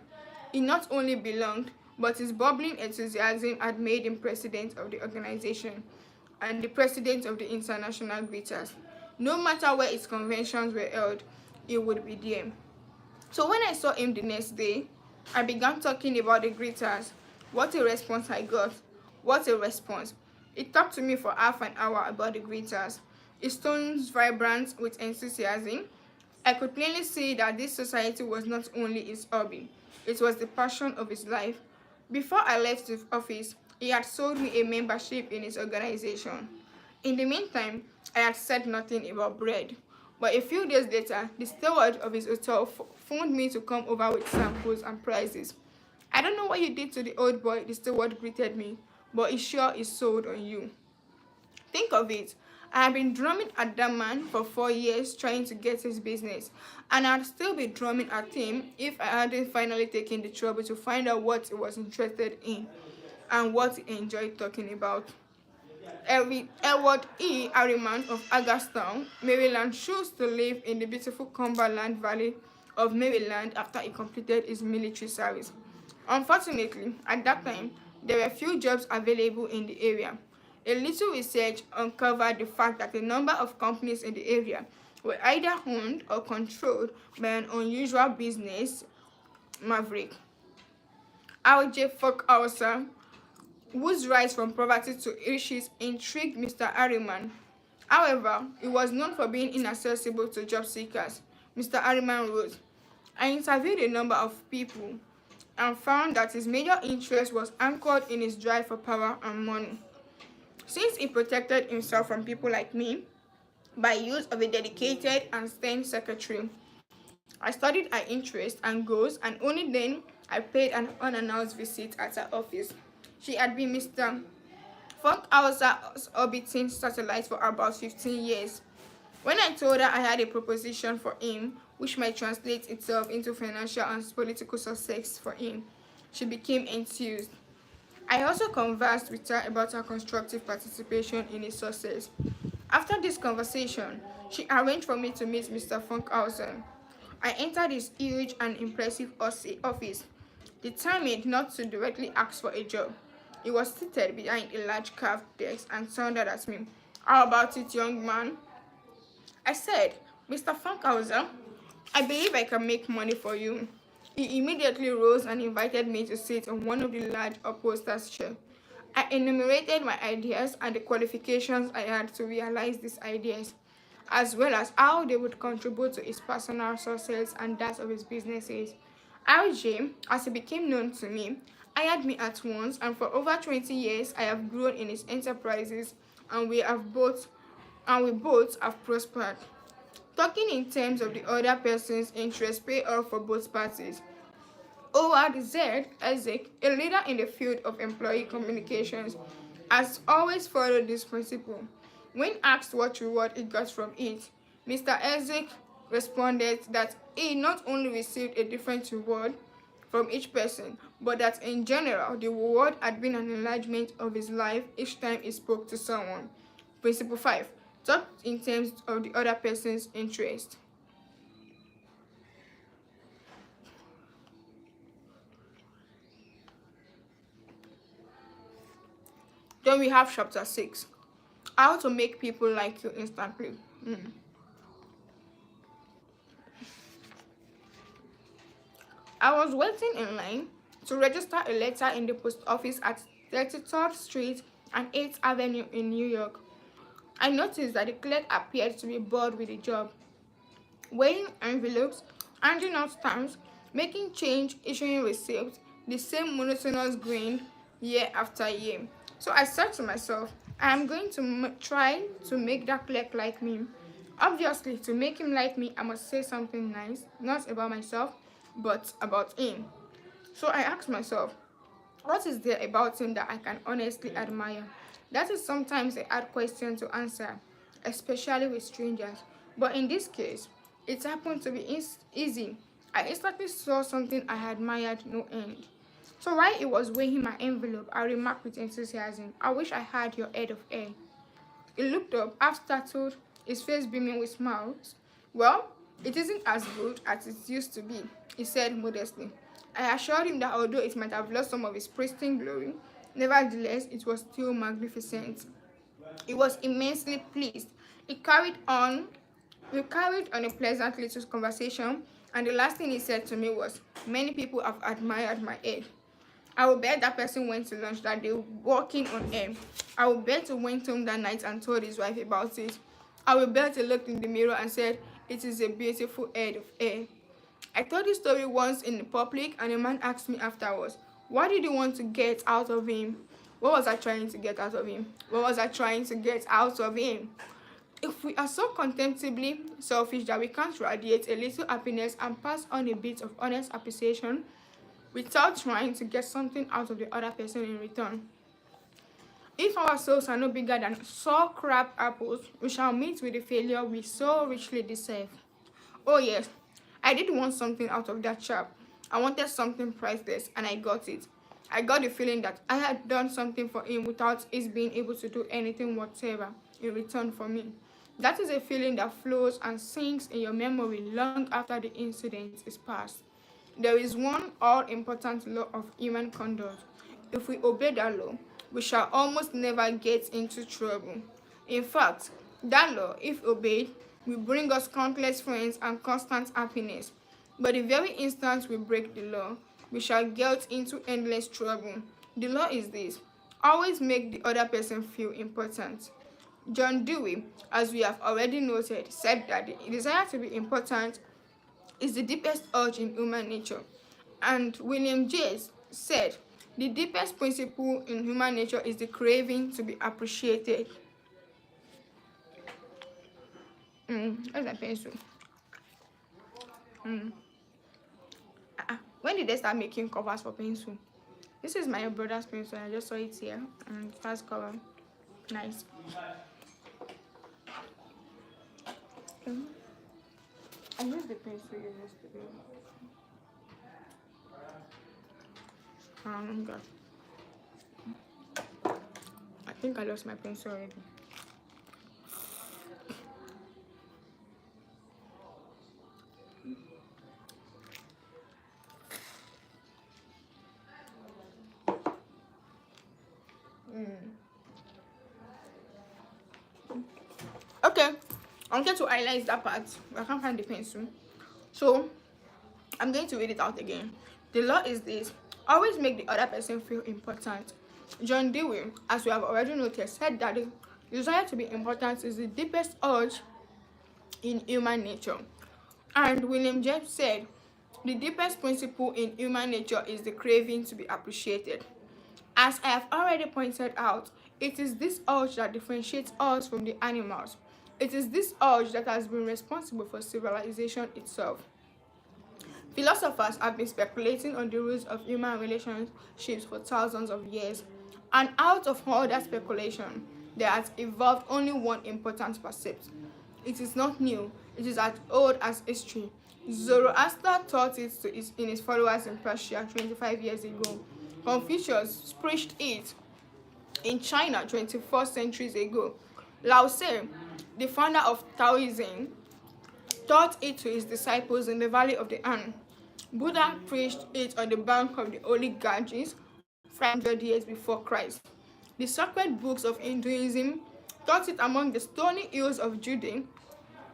A: He not only belonged, but his bubbling enthusiasm had made him president of the organization and the president of the International Greeters. No matter where its conventions were held, he would be there. So when I saw him the next day, I began talking about the greeters. What a response I got. What a response. He talked to me for half an hour about the greeters. His tones vibrant with enthusiasm. I could plainly see that this society was not only his hobby, it was the passion of his life. Before I left the office, he had sold me a membership in his organization. In the meantime, I had said nothing about bread. But a few days later, the steward of his hotel phoned me to come over with samples and prices. I don't know what you did to the old boy, the steward greeted me, but he sure is sold on you. Think of it. I have been drumming at that man for 4 years trying to get his business, and I'd still be drumming at him if I hadn't finally taken the trouble to find out what he was interested in and what he enjoyed talking about. Edward E. Harriman of Hagerstown, Maryland, chose to live in the beautiful Cumberland Valley of Maryland after he completed his military service. Unfortunately, at that time, there were few jobs available in the area. A little research uncovered the fact that a number of companies in the area were either owned or controlled by an unusual business maverick, R.J. Funkhauser, whose rise from poverty to riches intrigued Mr. Harriman. However, he was known for being inaccessible to job seekers. Mr. Harriman wrote, I interviewed a number of people and found that his major interest was anchored in his drive for power and money. Since he protected himself from people like me by use of a dedicated and stern secretary, I studied her interests and goals, and only then I paid an unannounced visit at her office. She had been Mr. Funkhauser's orbiting satellite for about 15 years. When I told her I had a proposition for him, which might translate itself into financial and political success for him, she became enthused. I also conversed with her about her constructive participation in his success. After this conversation, she arranged for me to meet Mr. Funkhauser. I entered his huge and impressive office, determined not to directly ask for a job. He was seated behind a large carved desk and sounded at me. How about it, young man? I said, Mr. Funkhauser, I believe I can make money for you. He immediately rose and invited me to sit on one of the large upholstered chairs. I enumerated my ideas and the qualifications I had to realize these ideas, as well as how they would contribute to his personal success and that of his businesses. RJ, as he became known to me, hired me at once, and for over 20 years I have grown in his enterprises, and we both have prospered. Talking in terms of the other person's interests pay off for both parties. Howard Z. Isaac, a leader in the field of employee communications, has always followed this principle. When asked what reward he got from it, Mr. Isaac responded that he not only received a different reward from each person, but that in general, the reward had been an enlargement of his life each time he spoke to someone. Principle 5. Talk in terms of the other person's interest. Then we have chapter 6. How to make people like you instantly. I was waiting in line to register a letter in the post office at 33rd Street and 8th Avenue in New York. I noticed that the clerk appeared to be bored with the job, weighing envelopes, handing out stamps, making change, issuing receipts, the same monotonous grind year after year. So I said to myself, I am going to try to make that clerk like me. Obviously, to make him like me, I must say something nice, not about myself, but about him. So I asked myself, what is there about him that I can honestly admire? That is sometimes a hard question to answer, especially with strangers. But in this case, it happened to be easy. I instantly saw something I admired no end. So while he was weighing my envelope, I remarked with enthusiasm, I wish I had your head of hair. He looked up, half startled, his face beaming with smiles. Well, it isn't as good as it used to be, he said modestly. I assured him that although it might have lost some of its pristine glory, nevertheless it was still magnificent. He was immensely pleased. We carried on a pleasant little conversation, and the last thing he said to me was, many people have admired my head. I will bet that person went to lunch that day walking on air. I will bet he went home that night and told his wife about it. I will bet he looked in the mirror and said, it is a beautiful head of hair. I told this story once in public, and a man asked me afterwards, what did you want to get out of him? What was I trying to get out of him? What was I trying to get out of him? If we are so contemptibly selfish that we can't radiate a little happiness and pass on a bit of honest appreciation without trying to get something out of the other person in return. If our souls are no bigger than sour crab apples, we shall meet with the failure we so richly deserve. Oh yes, I did want something out of that chap. I wanted something priceless, and I got it. I got the feeling that I had done something for him without his being able to do anything whatsoever in return for me. That is a feeling that flows and sinks in your memory long after the incident is past. There is one all-important law of human conduct. If we obey that law, we shall almost never get into trouble. In fact, that law, if obeyed, will bring us countless friends and constant happiness. But the very instant we break the law, we shall get into endless trouble. The law is this: always make the other person feel important. John Dewey, as we have already noted, said that the desire to be important is the deepest urge in human nature. And William James said, the deepest principle in human nature is the craving to be appreciated. Where's my pencil? When did they start making covers for pencil? This is my brother's pencil. I just saw it here, and it has cover. Nice. I used the pencil yesterday. God. I think I lost my pencil already. Okay, I wanted to highlight that part. I can't find the pencil, so I'm going to read it out again. The law is this: always make the other person feel important. John Dewey, as we have already noted, said that the desire to be important is the deepest urge in human nature. And William James said, the deepest principle in human nature is the craving to be appreciated. As I have already pointed out, it is this urge that differentiates us from the animals. It is this urge that has been responsible for civilization itself. Philosophers have been speculating on the roots of human relationships for thousands of years, and out of all that speculation, there has evolved only one important percept. It is not new, it is as old as history. Zoroaster taught it to in his followers in Persia 25 years ago. Confucius preached it in China 24 centuries ago. Lao Tse, the founder of Taoism, taught it to his disciples in the valley of the Han. Buddha preached it on the bank of the Holy Ganges 500 years before Christ. The sacred books of Hinduism taught it among the stony hills of Judea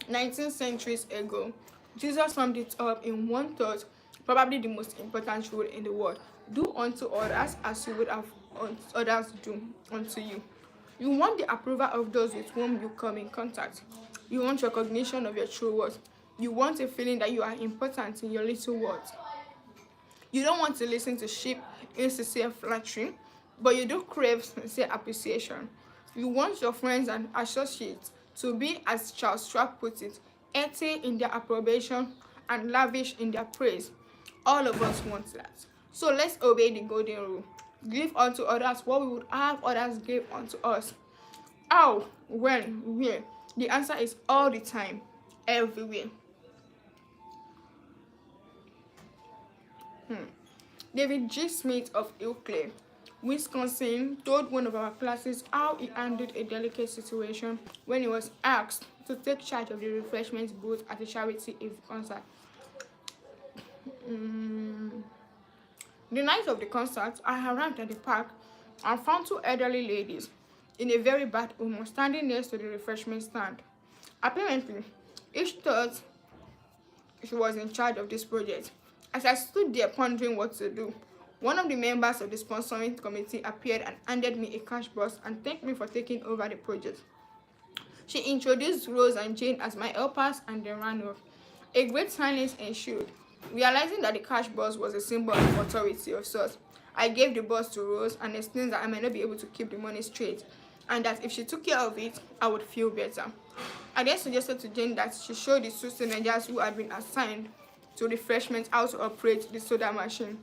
A: 19 centuries ago. Jesus summed it up in one thought, probably the most important rule in the world. Do unto others as you would have others do unto you. You want the approval of those with whom you come in contact. You want recognition of your true worth. You want a feeling that you are important in your little world. You don't want to listen to cheap, insincere flattery, but you do crave sincere appreciation. You want your friends and associates to be, as Charles Schwab put it, earthy in their approbation and lavish in their praise. All of us want that. So let's obey the golden rule. Give unto others what we would have others give unto us. How? When? Where? The answer is all the time, everywhere. David G. Smith of Eau Claire, Wisconsin, told one of our classes how he handled a delicate situation when he was asked to take charge of the refreshments booth at a charity concert. The night of the concert, I arrived at the park and found two elderly ladies in a very bad humor standing next to the refreshment stand. Apparently, each thought she was in charge of this project. As I stood there pondering what to do, one of the members of the sponsoring committee appeared and handed me a cash box and thanked me for taking over the project. She introduced Rose and Jane as my helpers and then ran off. A great silence ensued. Realizing that the cash box was a symbol of authority of sorts, I gave the box to Rose and explained that I might not be able to keep the money straight, and that if she took care of it, I would feel better. I then suggested to Jane that she show the two teenagers who had been assigned to refreshment how to operate the soda machine,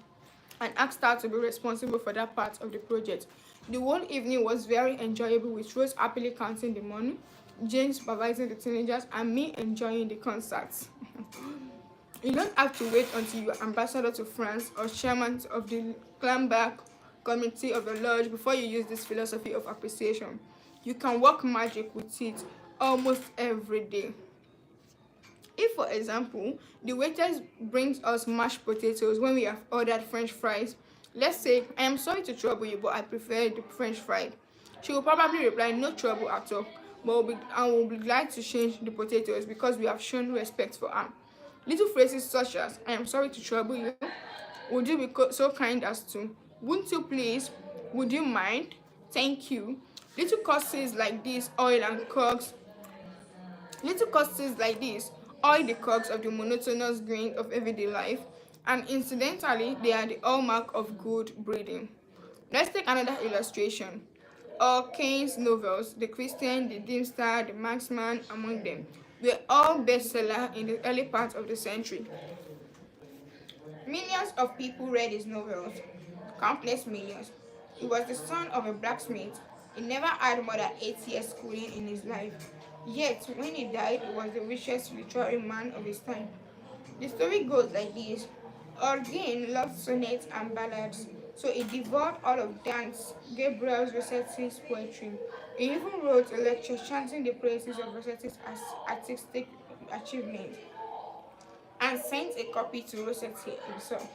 A: and asked her to be responsible for that part of the project. The whole evening was very enjoyable, with Rose happily counting the money, Jane supervising the teenagers, and me enjoying the concerts. You don't have to wait until you are ambassador to France or chairman of the Clamback committee of the lodge before you use this philosophy of appreciation. You can work magic with it almost every day. If, for example, the waiters brings us mashed potatoes when we have ordered French fries, let's say, I am sorry to trouble you, but I prefer the French fried. She will probably reply, no trouble at all, but will be glad to change the potatoes because we have shown respect for her. Little phrases such as, I am sorry to trouble you, would you be so kind as to, wouldn't you please, would you mind, thank you. Little curses like this, oil and cogs Little causes like this oil the cogs of the monotonous grind of everyday life, and incidentally, they are the hallmark of good breeding. Let's take another illustration. All Keynes novels, The Christian, The Deemster, The Marksman, among them, were all bestsellers in the early part of the century. Millions of people read his novels, countless millions. He was the son of a blacksmith. He never had more than 8 years schooling in his life. Yet, when he died, he was the richest literary man of his time. The story goes like this. Orgain loved sonnets and ballads, so he devoured all of Dante Gabriel's Rossetti's poetry. He even wrote a lecture chanting the praises of Rossetti's artistic achievements and sent a copy to Rossetti himself.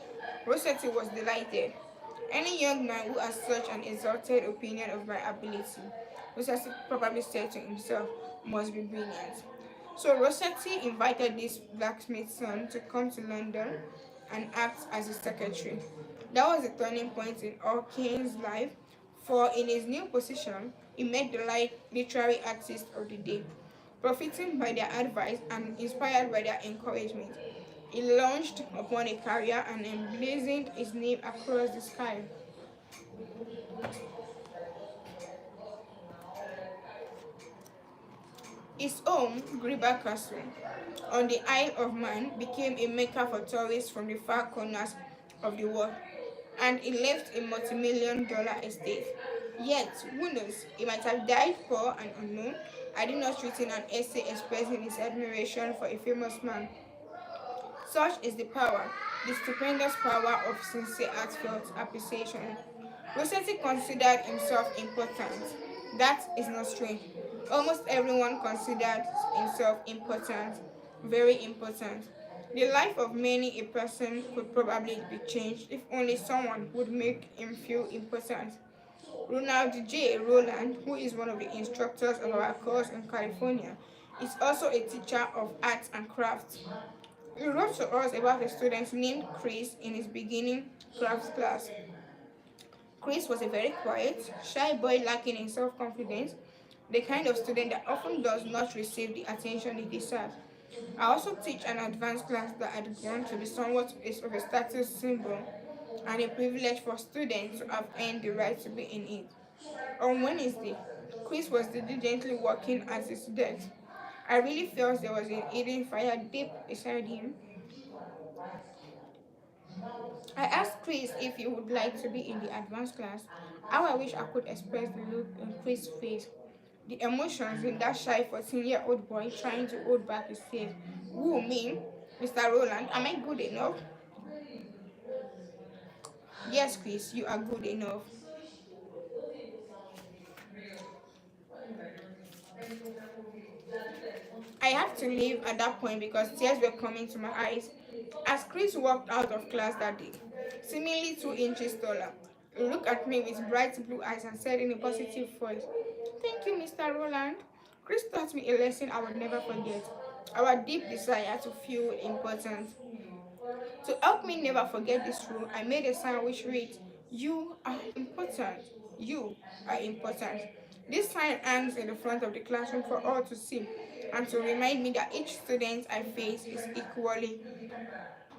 A: Rossetti was delighted. Any young man who has such an exalted opinion of my ability, Rossetti probably said to himself, must be brilliant. So Rossetti invited this blacksmith's son to come to London and act as his secretary. That was a turning point in Orkane's life, for in his new position, he met the literary artists of the day. Profiting by their advice and inspired by their encouragement, he launched upon a career and emblazoned his name across the sky. His home, Greeba Castle, on the Isle of Man, became a mecca for tourists from the far corners of the world, and he left a multi-million-dollar estate. Yet, who knows, he might have died poor and unknown, I did not write an essay expressing his admiration for a famous man. Such is the power, the stupendous power of sincere heartfelt appreciation. Rossetti considered himself important. That is not strange. Almost everyone considered himself important, very important. The life of many a person could probably be changed if only someone would make him feel important. Ronald J. Rowland, who is one of the instructors of our course in California, is also a teacher of arts and crafts. He wrote to us about a student named Chris in his beginning crafts class. Chris was a very quiet, shy boy lacking in self-confidence, the kind of student that often does not receive the attention he deserves. I also teach an advanced class that had grown to be somewhat of a status symbol and a privilege for students to have earned the right to be in it. On Wednesday, Chris was diligently working at his desk. I really felt there was a hidden fire deep inside him. I asked Chris if he would like to be in the advanced class. How I wish I could express the look in Chris' face, the emotions in that shy 14-year-old boy trying to hold back his tears. Who, me? Mr. Roland, am I good enough? Yes, Chris, you are good enough. I had to leave at that point because tears were coming to my eyes. As Chris walked out of class that day, seemingly 2 inches taller, he looked at me with bright blue eyes and said in a positive voice, "Thank you, Mr. Roland." Chris taught me a lesson I would never forget. Our deep desire to feel important. To help me never forget this rule, I made a sign which reads, "You are important. You are important." This sign hangs in the front of the classroom for all to see and to remind me that each student I face is equally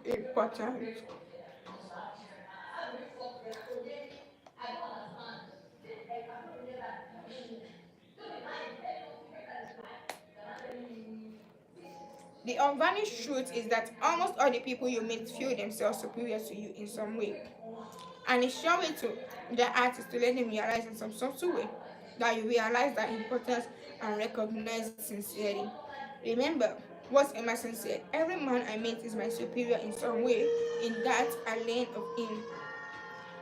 A: important. The unvarnished truth is that almost all the people you meet feel themselves superior to you in some way. And a sure way to their art is to let them realize in some subtle way that you realize their importance and recognize it sincerely. Remember what Emerson said, every man I meet is my superior in some way, in that I learn of him.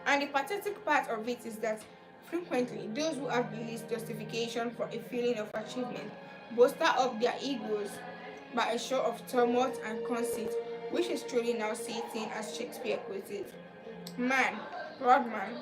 A: And the pathetic part of it is that frequently those who have the least justification for a feeling of achievement bolster up their egos by a show of tumult and conceit, which is truly now seen as Shakespeare puts it. Man, Rodman.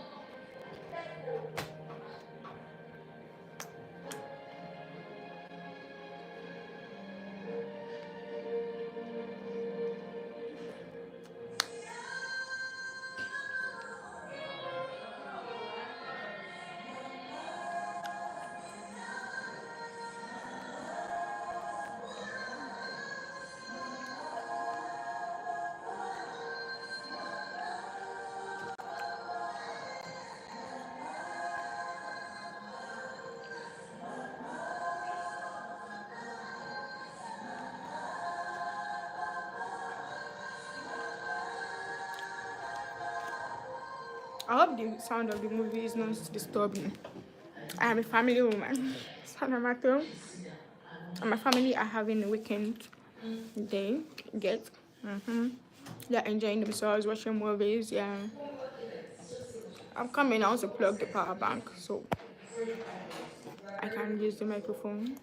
A: I hope the sound of the movie is not disturbing. I am a family woman. So no matter, and my family are having a weekend day. Get. Mm-hmm. They're enjoying themselves, watching movies. Yeah. I'm coming. I want to plug the power bank so I can use the microphone.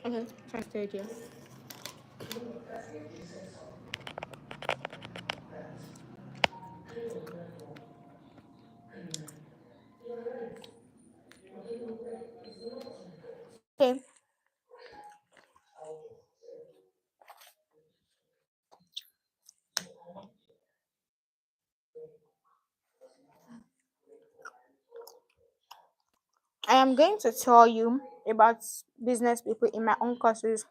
A: Okay, try to stay here. Okay. I am going to tell you. about business people in my own courses.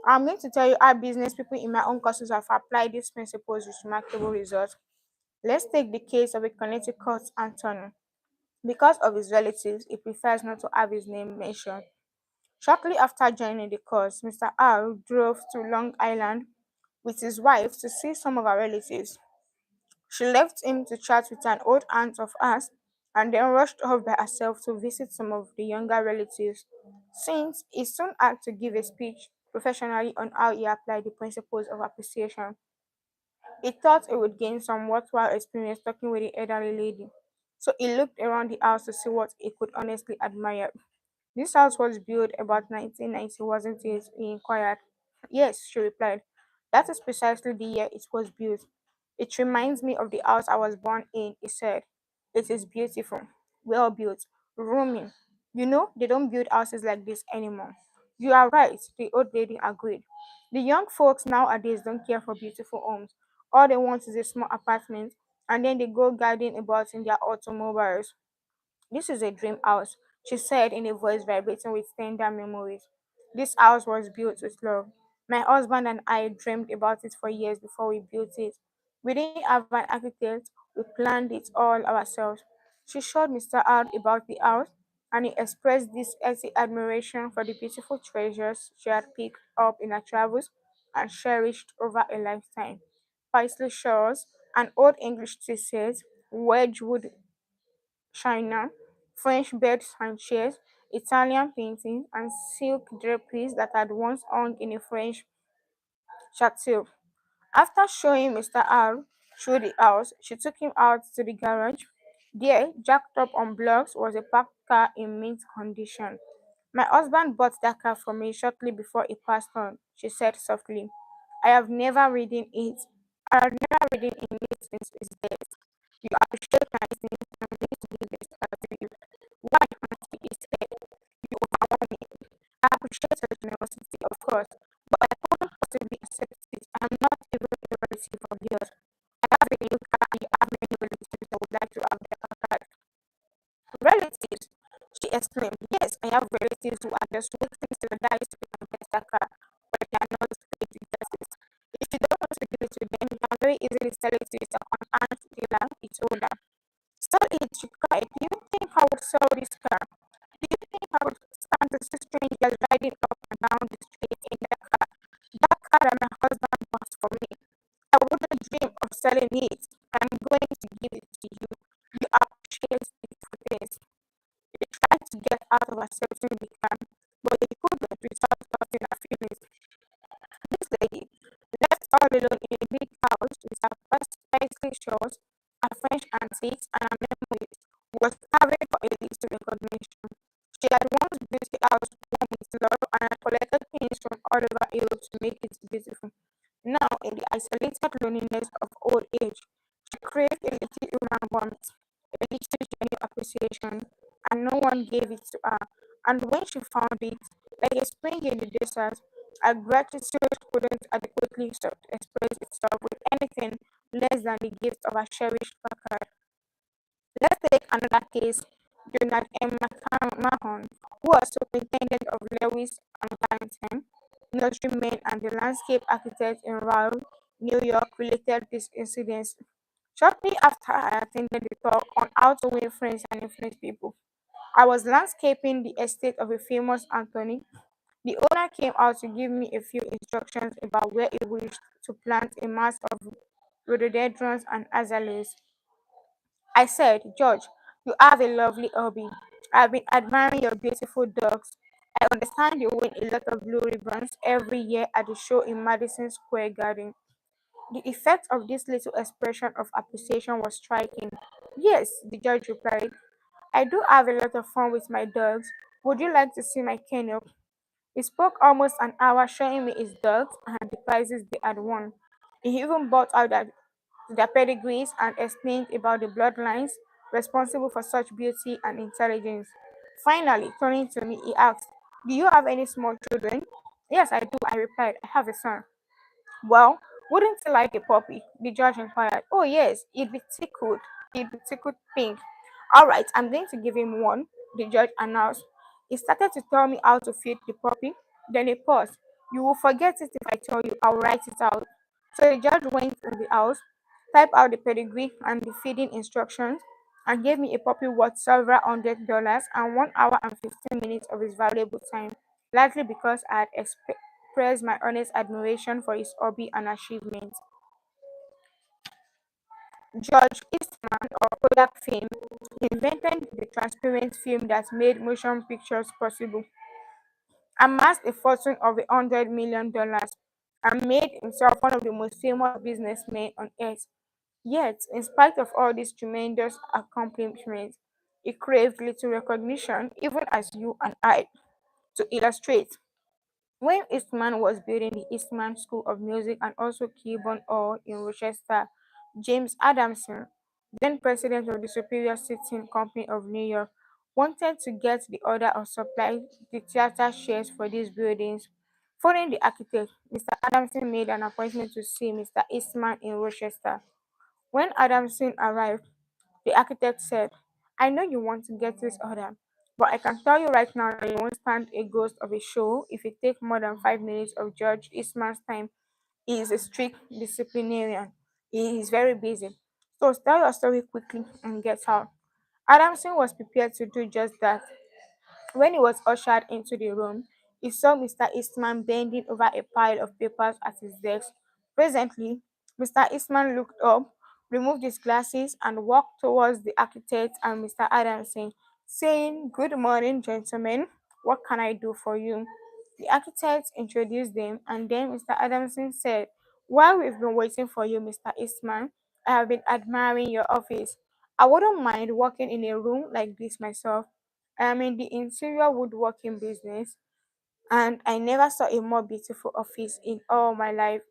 A: I'm going to tell you how business people in my own courses have applied these principles with remarkable results. Let's take the case of a Connecticut Anthony. Because of his relatives, he prefers not to have his name mentioned. Shortly after joining the course, Mr. R drove to Long Island with his wife to see some of her relatives. She left him to chat with an old aunt of hers and then rushed off by herself to visit some of the younger relatives. Since he soon had to give a speech professionally on how he applied the principles of appreciation, he thought he would gain some worthwhile experience talking with the elderly lady. So he looked around the house to see what he could honestly admire. This house was built about 1990, wasn't it? He inquired. Yes, she replied. That is precisely the year it was built. It reminds me of the house I was born in, he said. It is beautiful, well built, roomy. You know, they don't build houses like this anymore. You are right, the old lady agreed. The young folks nowadays don't care for beautiful homes. All they want is a small apartment, and then they go guiding about in their automobiles. This is a dream house, she said in a voice vibrating with tender memories. This house was built with love. My husband and I dreamed about it for years before we built it. We didn't have an architect, we planned it all ourselves. She showed Mr. R about the house, and he expressed this earty admiration for the beautiful treasures she had picked up in her travels and cherished over a lifetime. Paisley shawls, an old English tea set, Wedgwood china, French beds and chairs, Italian paintings, and silk draperies that had once hung in a French chateau. After showing Mr. R through the house, she took him out to the garage. There, jacked up on blocks, was a parked car in mint condition. My husband bought that car for me shortly before he passed on, she said softly. I have never ridden it. I have never ridden in it since his death. You appreciate my things and I'm going to give this car to you. Why, auntie? He said. You overwhelm me. I appreciate your generosity, of course, but I couldn't possibly accept it. I'm not even a relative of yours. I have a new car and you have many relatives that would like to have their car. Relatives? She exclaimed. Yes, I have relatives who are just waiting till the dice to become better car, but they are not paid to get it. If you don't want to give it to them, you can very easily sell it to a second-hand dealer, he told her. Sell it, she cried. Do you think I would sell this car? Do you think I would stand to see strangers riding up and down the street in that car? That car that my husband bought for me. I wouldn't dream of selling it. I'm going to give it to you. You appreciate it for this. They tried to get out of accepting the car, but they couldn't without hurting her feelings. This lady, left all alone in a big house with her paisley shawls, her French antiques, and her memories, was starving for a little recognition. She had once built the house warm with love and had collected things from all over Europe to make it beautiful. Now, in the isolated loneliness of old age, she craved a little human warmth, a little genuine appreciation, and no one gave it to her. And when she found it, like a spring in the desert, her gratitude couldn't adequately express itself with anything less than the gift of a cherished Packard. Let's take another case, Donald M. Mahon, who was superintendent of Lewis and Carrington nurserymen and the landscape architect in Raleigh, New York, related this incident. Shortly after I attended the talk on how to win friends and influence people, I was landscaping the estate of a famous Anthony. The owner came out to give me a few instructions about where he wished to plant a mass of rhododendrons and azaleas. I said, George, you have a lovely hobby. I've been admiring your beautiful dogs. I understand you win a lot of blue ribbons every year at the show in Madison Square Garden. The effect of this little expression of appreciation was striking. Yes, the judge replied. I do have a lot of fun with my dogs. Would you like to see my kennel? He spoke almost an hour showing me his dogs and the prizes they had won. He even brought out their pedigrees and explained about the bloodlines responsible for such beauty and intelligence. Finally, turning to me, he asked, do you have any small children? Yes, I do, I replied. I have a son. Well, wouldn't he like a puppy? The judge inquired. Oh, yes, he'd be tickled. He'd be tickled pink. All right, I'm going to give him one. the judge announced. He started to tell me how to feed the puppy. Then he paused. You will forget it if I tell you, I'll write it out. So the judge went in the house, typed out the pedigree and the feeding instructions, and gave me a puppy worth several $100 and 1 hour and 15 minutes of his valuable time, largely because I had expressed my honest admiration for his hobby and achievement. George Eastman of Kodak fame invented the transparent film that made motion pictures possible, amassed a fortune of $100 million, and made himself one of the most famous businessmen on earth. Yet, in spite of all these tremendous accomplishments, he craved little recognition, even as you and I. To illustrate, when Eastman was building the Eastman School of Music and also Kilburn Hall in Rochester, James Adamson, then president of the Superior Seating Company of New York, wanted to get the order of supply the theater shares for these buildings. Phoning the architect, Mr. Adamson made an appointment to see Mr. Eastman in Rochester. When Adamson arrived, the architect said, I know you want to get this order, but I can tell you right now that you won't stand a ghost of a show if it takes more than 5 minutes of Judge Eastman's time. He is a strict disciplinarian. He is very busy. So tell your story quickly and get out. Adamson was prepared to do just that. When he was ushered into the room, he saw Mr. Eastman bending over a pile of papers at his desk. Presently, Mr. Eastman looked up, removed his glasses, and walked towards the architect and Mr. Adamson, saying, Good morning, gentlemen. What can I do for you? The architect introduced them, and then Mr. Adamson said, While we've been waiting for you, Mr. Eastman, I have been admiring your office. I wouldn't mind working in a room like this myself. I am in the interior woodworking business, and I never saw a more beautiful office in all my life.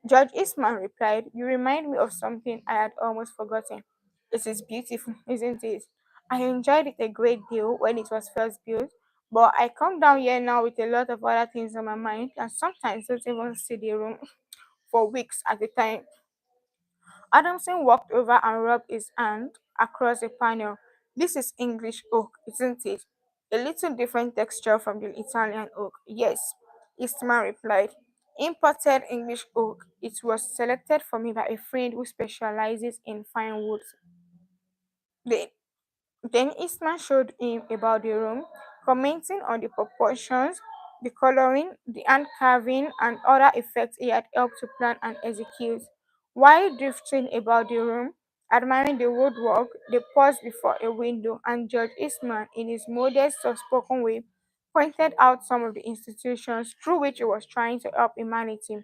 A: Judge Eastman replied, You remind me of something I had almost forgotten. It is beautiful, isn't it? I enjoyed it a great deal when it was first built, but I come down here now with a lot of other things on my mind, and sometimes don't even see the room for weeks at a time. Adamson walked over and rubbed his hand across the panel. This is English oak, isn't it? A little different texture from the Italian oak. Yes, Eastman replied. Imported English oak. It was selected for me by a friend who specializes in fine woods. The then Eastman showed him about the room, commenting on the proportions, the coloring, the hand carving, and other effects he had helped to plan and execute. While drifting about the room, admiring the woodwork, they paused before a window, and Judge Eastman, in his modest, soft spoken way, pointed out some of the institutions through which he was trying to help humanity.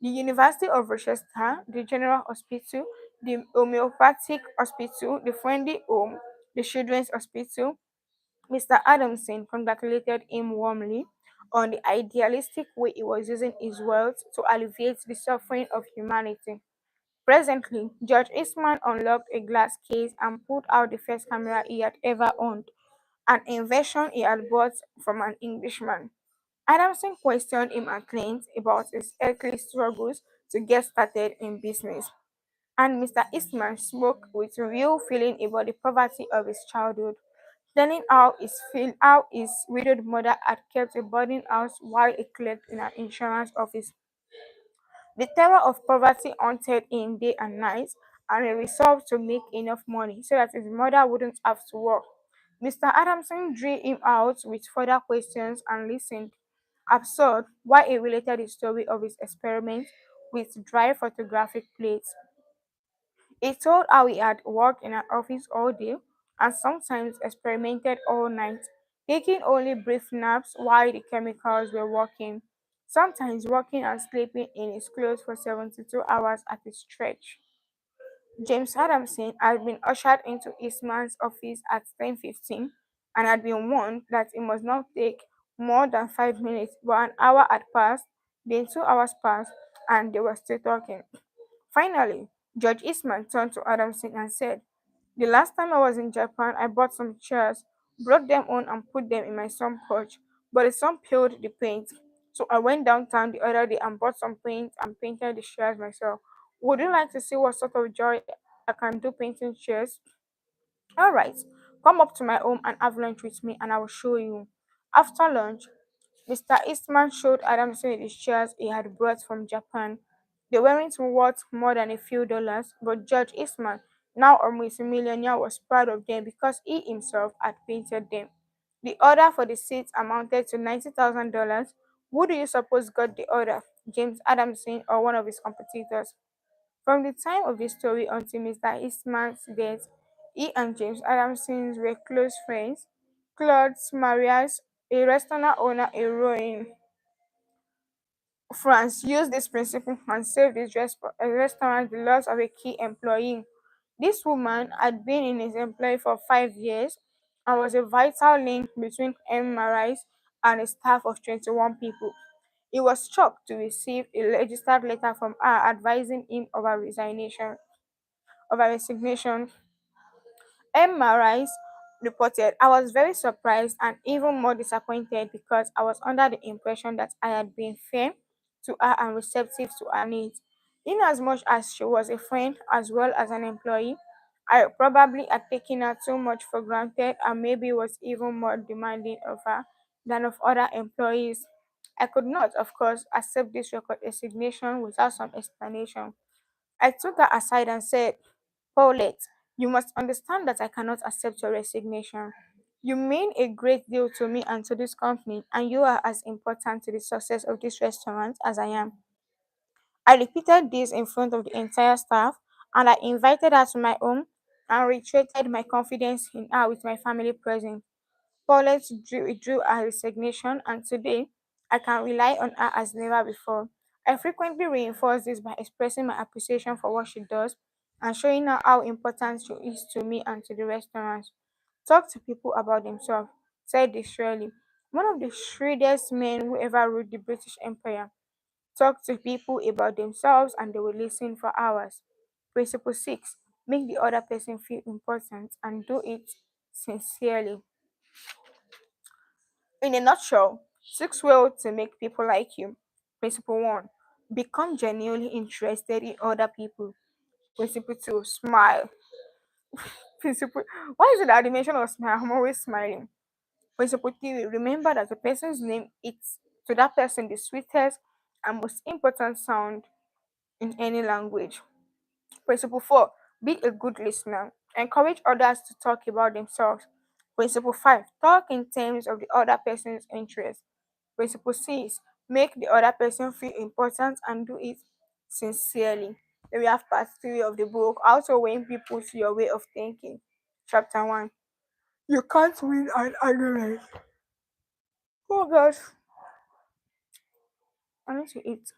A: The University of Rochester, the General Hospital, the Homeopathic Hospital, the Friendly Home, the Children's Hospital. Mr. Adamson congratulated him warmly on the idealistic way he was using his wealth to alleviate the suffering of humanity. Presently, George Eastman unlocked a glass case and pulled out the first camera he had ever owned, an invention he had bought from an Englishman. Adamson questioned him at length about his earthly struggles to get started in business, and Mr. Eastman spoke with real feeling about the poverty of his childhood, telling how his widowed mother had kept a boarding house while he clerked in an insurance office. The terror of poverty haunted him day and night, and he resolved to make enough money so that his mother wouldn't have to work. Mr. Adamson drew him out with further questions and listened, absurd, while he related the story of his experiment with dry photographic plates. He told how he had worked in an office all day and sometimes experimented all night, taking only brief naps while the chemicals were working, sometimes working and sleeping in his clothes for 72 hours at a stretch. James Adamson had been ushered into Eastman's office at 10:15 and had been warned that it must not take more than 5 minutes, but an hour had passed, then 2 hours passed, and they were still talking. Finally, Judge Eastman turned to Adamson and said, The last time I was in Japan, I bought some chairs, brought them on, and put them in my son's porch, but the sun peeled the paint. So I went downtown the other day and bought some paint and painted the chairs myself. Would you like to see what sort of joy I can do painting chairs? All right. Come up to my home and have lunch with me, and I will show you. After lunch, Mr. Eastman showed Adamson his shares he had brought from Japan. They weren't worth more than a few dollars, but Judge Eastman, now a multimillionaire, was proud of them because he himself had painted them. The order for the seats amounted to $90,000. Who do you suppose got the order? James Adamson or one of his competitors? From the time of the story until Mr. Eastman's death, he and James Adamson were close friends. Claude Marias, a restaurant owner in Rouen, France, used this principle and saved his restaurant the loss of a key employee. This woman had been in his employ for 5 years and was a vital link between M. Marais and a staff of 21 people. He was shocked to receive a registered letter from her advising him of her resignation. Emma Rice reported, I was very surprised and even more disappointed because I was under the impression that I had been fair to her and receptive to her needs. Inasmuch as she was a friend as well as an employee, I probably had taken her too much for granted and maybe was even more demanding of her than of other employees. I could not, of course, accept this record resignation without some explanation. I took her aside and said, Paulette, you must understand that I cannot accept your resignation. You mean a great deal to me and to this company, and you are as important to the success of this restaurant as I am. I repeated this in front of the entire staff, and I invited her to my home and reiterated my confidence in her with my family present. Paulette withdrew her resignation, and today I can rely on her as never before. I frequently reinforce this by expressing my appreciation for what she does and showing her how important she is to me and to the restaurant. Talk to people about themselves, said Disraeli, one of the shrewdest men who ever ruled the British Empire. Talk to people about themselves and they will listen for hours. Principle 6. Make the other person feel important and do it sincerely. In a nutshell, 6 ways to make people like you. Principle 1. Become genuinely interested in other people. Principle 2. Smile. Principle Why is it that at the mention of smile, I'm always smiling? Principle 3. Remember that the person's name is to that person the sweetest and most important sound in any language. Principle 4. Be a good listener. Encourage others to talk about themselves. Principle 5. Talk in terms of the other person's interest. Principle 6. Make the other person feel important and do it sincerely. Then we have part 3 of the book, How to Win People to Your Way of Thinking. Chapter 1. You can't win an argument. Oh gosh, I need to eat.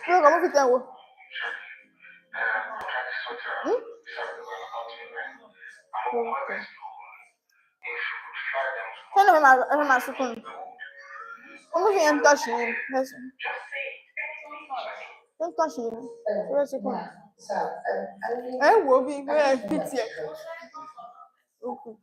A: Look, I'm gonna tell you. Hmm? Okay. Tell them I'm second. I'm going to touch him. Yes. Don't touch him. Wait a second. I will be where I fit here. Okay.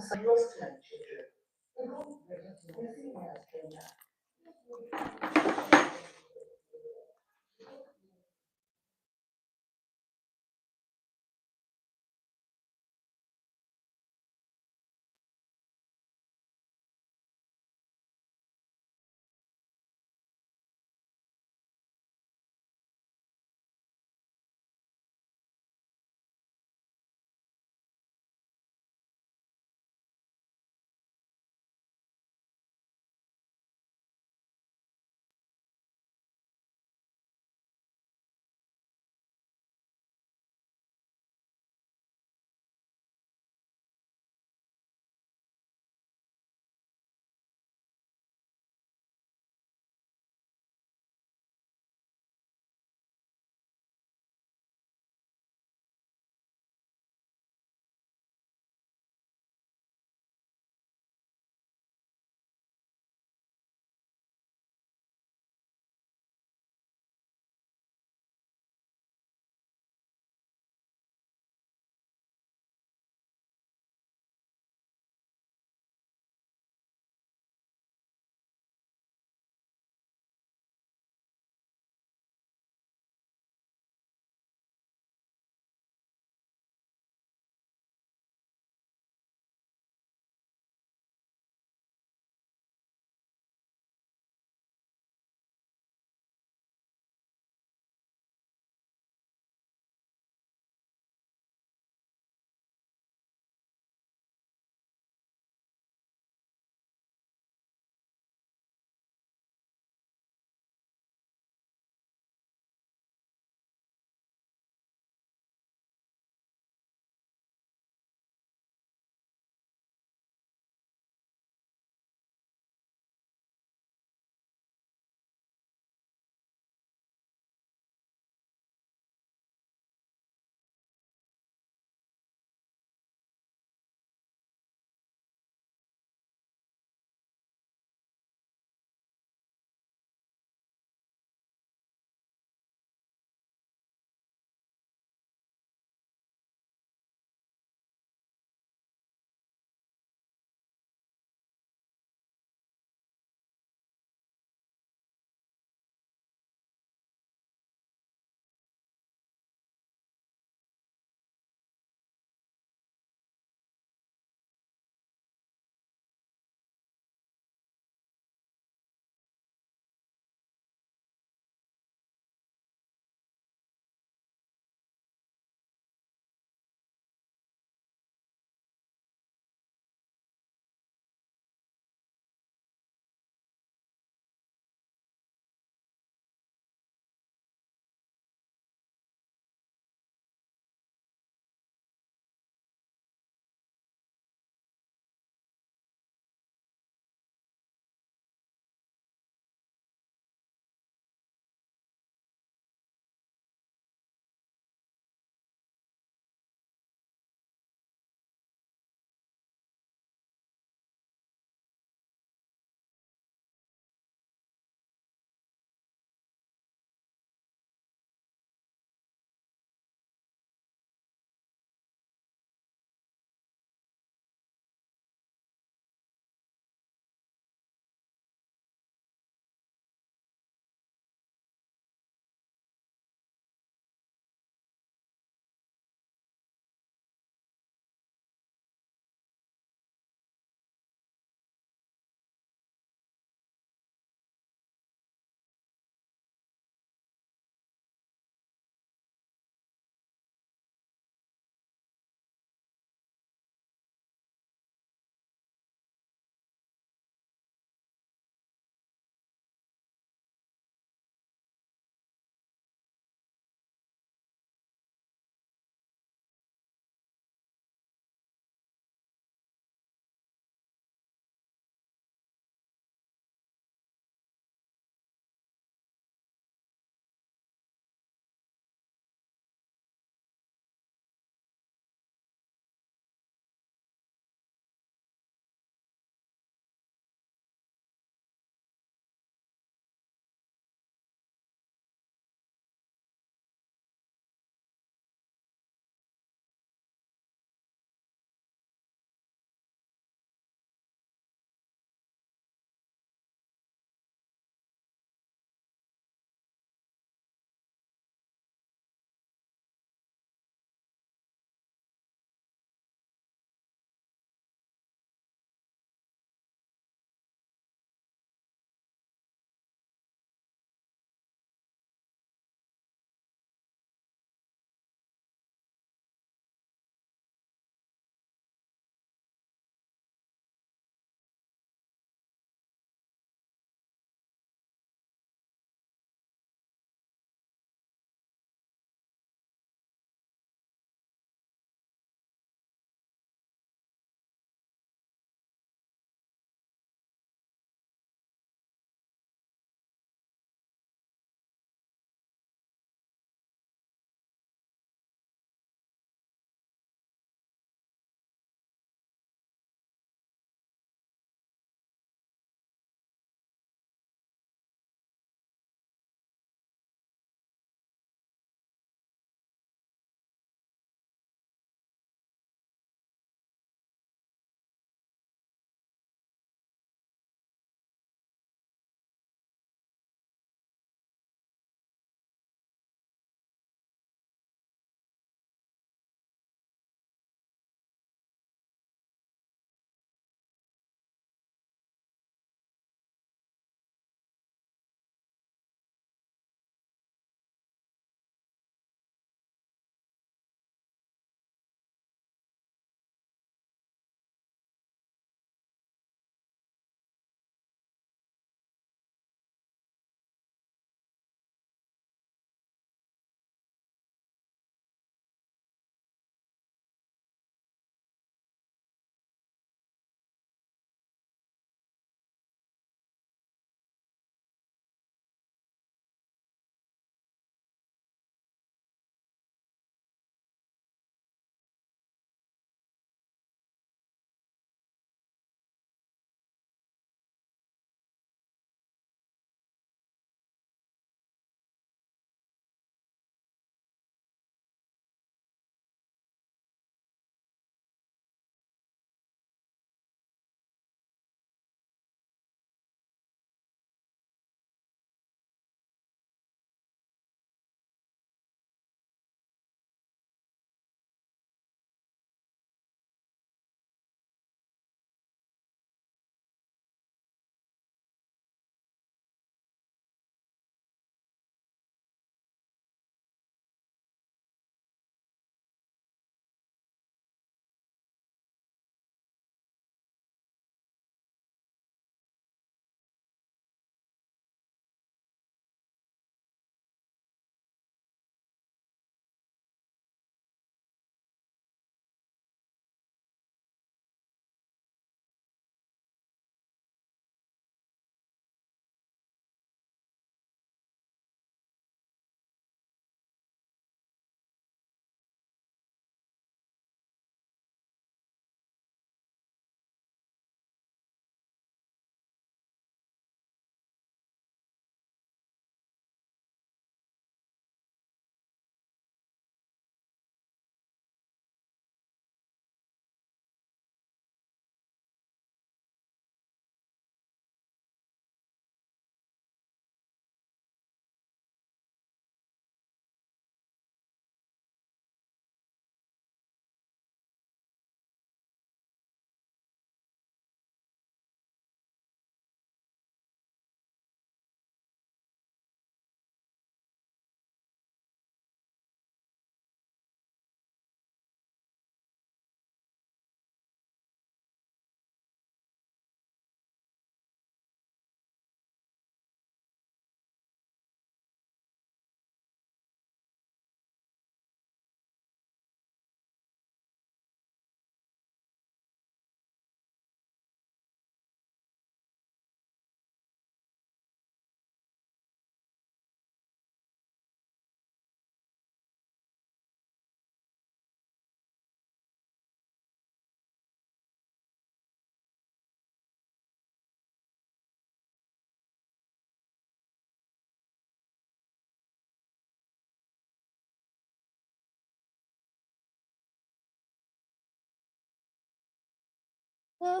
A: Hmm.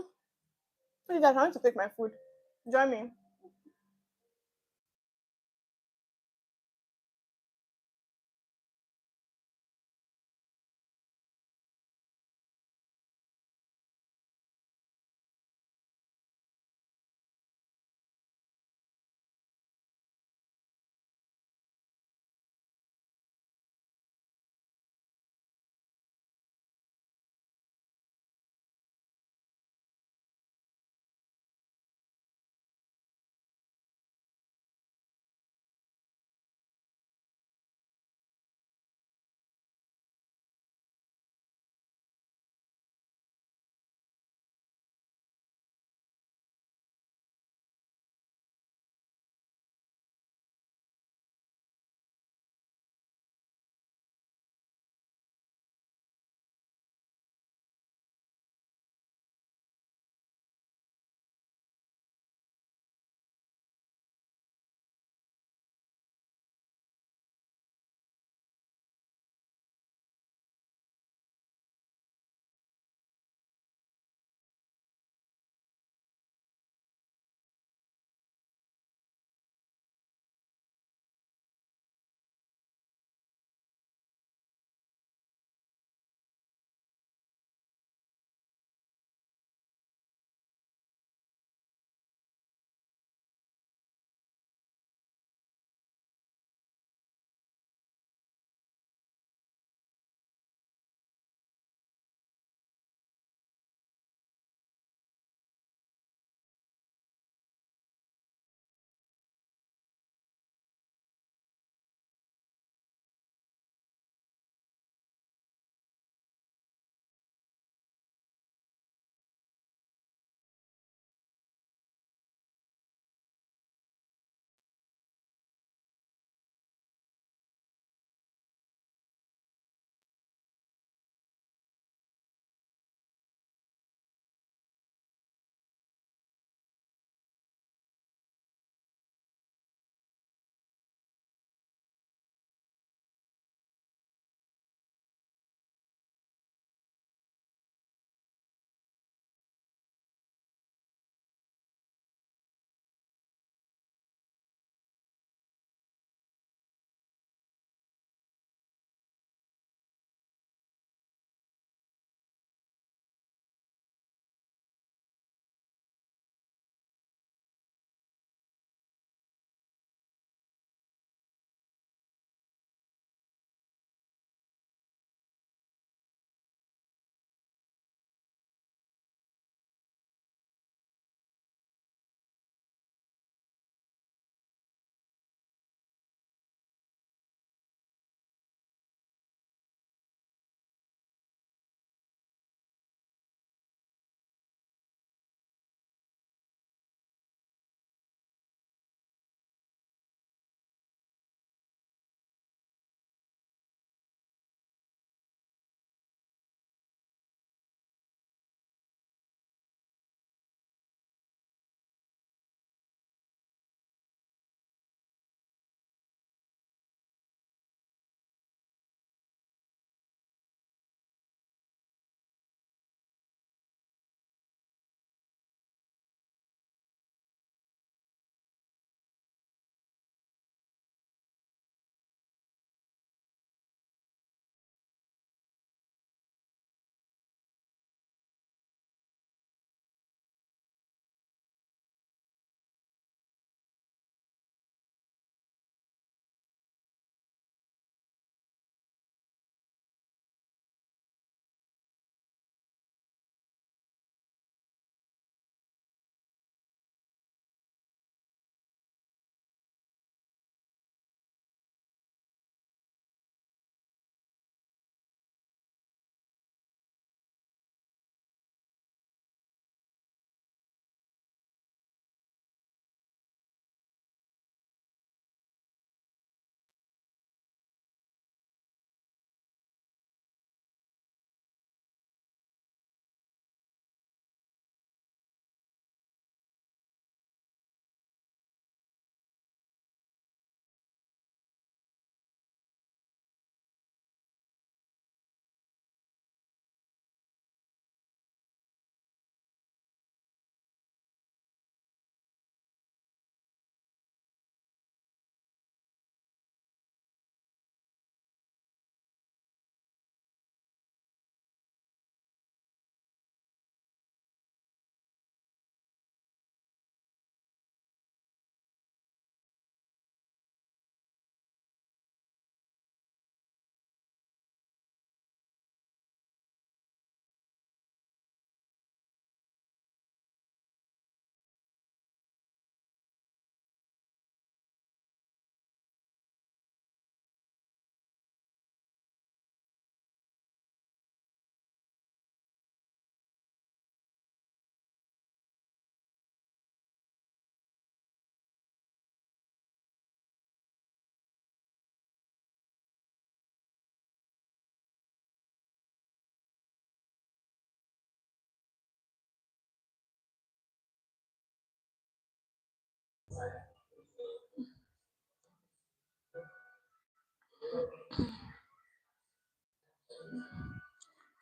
A: Please, I want to take my food. Join me.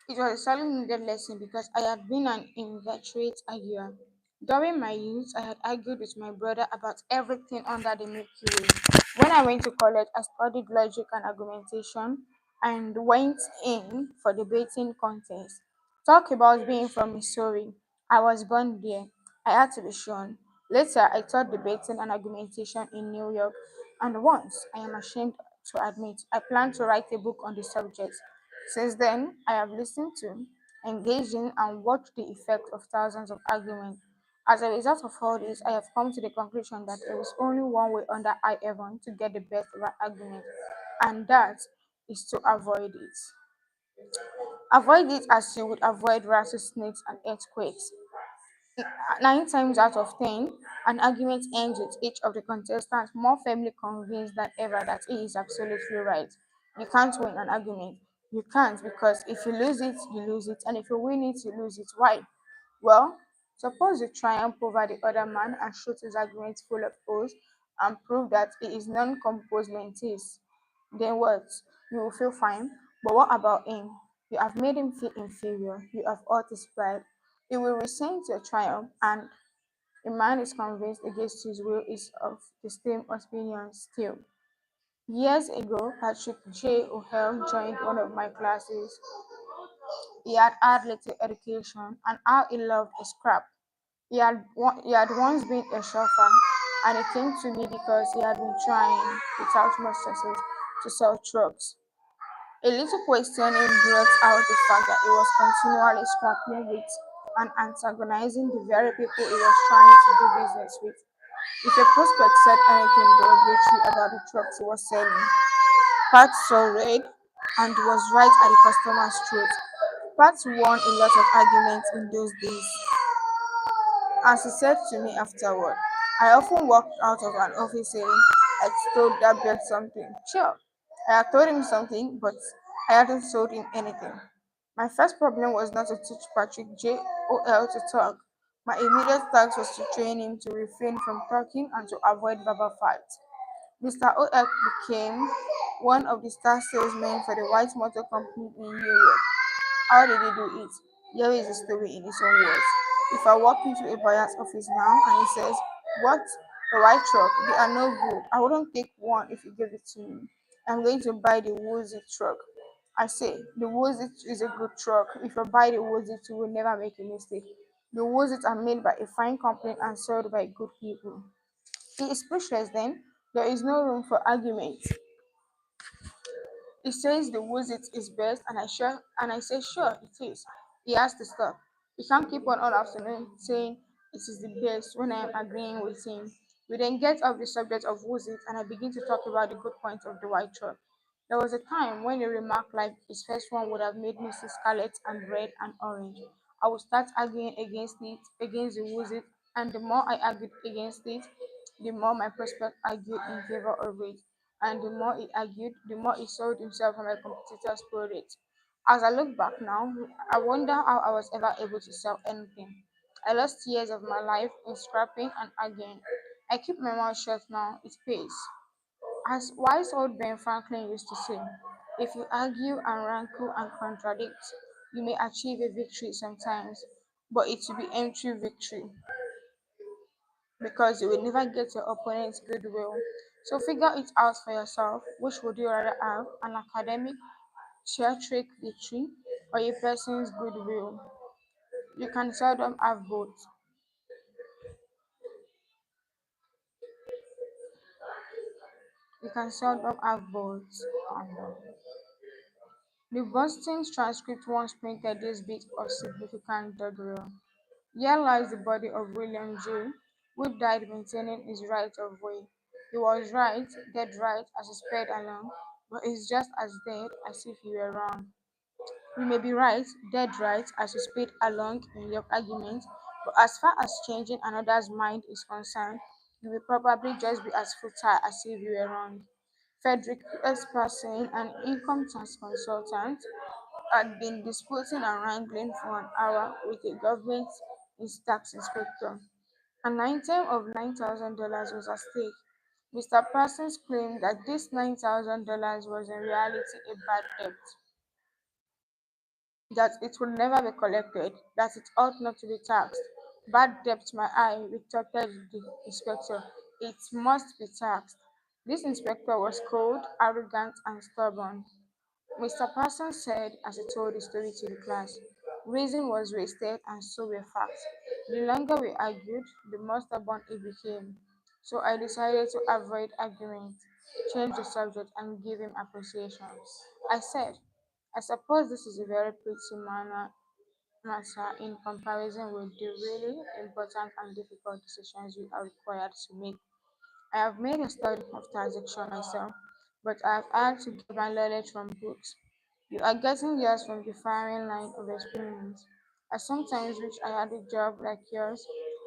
A: It was a sorely needed lesson because I had been an inveterate arguer. During my youth, I had argued with my brother about everything under the Milky Way. When I went to college, I studied logic and argumentation and went in for debating contests. Talk about being from Missouri. I was born there. I had to be shown. Later, I taught debating and argumentation in New York, and once, I am ashamed to admit, I plan to write a book on the subject. Since then, I have listened to, engaged in, and watched the effect of thousands of arguments. As a result of all this, I have come to the conclusion that there is only one way under I heaven to get the best right argument, and that is to avoid it. Avoid it as you would avoid rattlesnakes and earthquakes. 9 times out of 10, an argument ends with each of the contestants more firmly convinced than ever that he is absolutely right. You can't win an argument. You can't because if you lose it, you lose it, and if you win it, you lose it. Why? Well, suppose you triumph over the other man and shoot his argument full of holes and prove that he is non-composed mentis. Then what? You will feel fine. But what about him? You have made him feel inferior. You have hurt his pride. He will resent your triumph, and a man is convinced against his will is of the same opinion still. Years ago, Patrick J. O'Hell joined one of my classes. He had little education and how he loved a scrap. He had once been a chauffeur, and he came to me because he had been trying, without much success, to sell trucks. A little questioning brought out the fact that he was continually scrapping with and antagonizing the very people he was trying to do business with. If a prospect said anything derogatory about the trucks he was selling, Pat saw red and was right at the customer's throat. Pat won a lot of arguments in those days. As he said to me afterward, I often walked out of an office saying, I told that bird something. Sure, I had told him something, but I hadn't told him anything. My first problem was not to teach Patrick J. O. L. to talk. My immediate task was to train him to refrain from talking and to avoid verbal fights. Mr. O. L. became one of the star salesmen for the White Motor Company in New York. How did he do it? Here is the story in his own words. If I walk into a buyer's office now and he says, what? A white truck? They are no good. I wouldn't take one if you give it to me. I'm going to buy the Woozy truck. I say, the Woozy is a good truck. If you buy the Woozy, you will never make a mistake. The Woozys are made by a fine company and sold by good people. He is speechless then. There is no room for argument. He says the Wizard is best, and I say sure it is. He has to stop. He can't keep on all afternoon saying it is the best when I am agreeing with him. We then get off the subject of Wizard and I begin to talk about the good points of the white truck. There was a time when a remark like his first one would have made me see scarlet and red and orange. I would start arguing against it, against the Wizard, and the more I argued against it, the more my prospect argued in favor of it, and the more he argued, the more he sold himself on my competitor's product. As I look back now, I wonder how I was ever able to sell anything. I lost years of my life in scrapping and arguing. I keep my mouth shut now, it pays. As wise old Ben Franklin used to say, if you argue and rankle and contradict, you may achieve a victory sometimes, but it will be empty victory because you will never get your opponent's goodwill. So figure it out for yourself. Which would you rather have? An academic, theatric victory or a person's goodwill? You can seldom have both. You can seldom have both. And, the Boston's transcript once printed this bit of significant doggerel. Here lies the body of William J., who died maintaining his right of way. He was right, dead right, as he sped along, but he's just as dead as if he were wrong. You may be right, dead right, as you speed along in your argument, but as far as changing another's mind is concerned, you will probably just be as futile as if you were wrong. Frederick S. Person, an income tax consultant, had been disputing and wrangling for an hour with a government tax inspector. An item of $9,000 was at stake. Mr. Parsons claimed that this $9,000 was in reality a bad debt. that it will never be collected, that it ought not to be taxed. Bad debt, my eye, retorted the inspector. It must be taxed. This inspector was cold, arrogant, and stubborn. Mr. Parsons said as he told the story to the class. Reason was wasted, and so were facts. The longer we argued, the more stubborn he became. So I decided to avoid argument, change the subject, and give him appreciation. I said, I suppose this is a very pretty matter in comparison with the really important and difficult decisions you are required to make. I have made a study of transaction myself, but I have had to get my knowledge from books. You are getting yours from the firing line of experience. I sometimes wish I had a job like yours.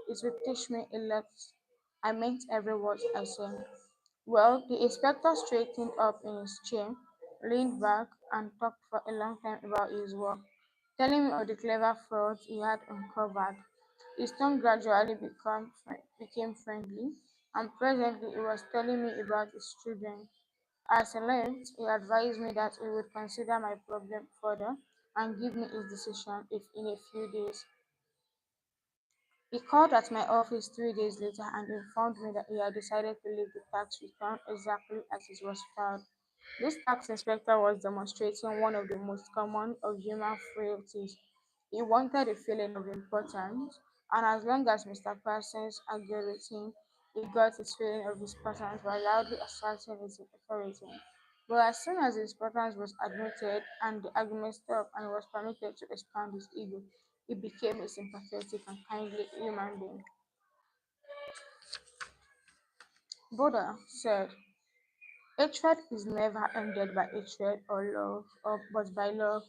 A: It would teach me a lot. I meant every word I said. Well, the inspector straightened up in his chair, leaned back, and talked for a long time about his work, telling me of the clever frauds he had uncovered. His tone gradually became friendly, and presently he was telling me about his children. As he left, he advised me that he would consider my problem further and give me his decision if in a few days. He called at my office 3 days later and informed me that he had decided to leave the tax return exactly as it was filed. This tax inspector was demonstrating one of the most common of human frailties. He wanted a feeling of importance, and as long as Mr. Parsons argued with him, he got his feeling of importance by loudly asserting his authority. But as soon as his importance was admitted and the argument stopped and he was permitted to expand his ego, he became a sympathetic and kindly human being. Buddha said, hatred is never ended by hatred or love, but by love,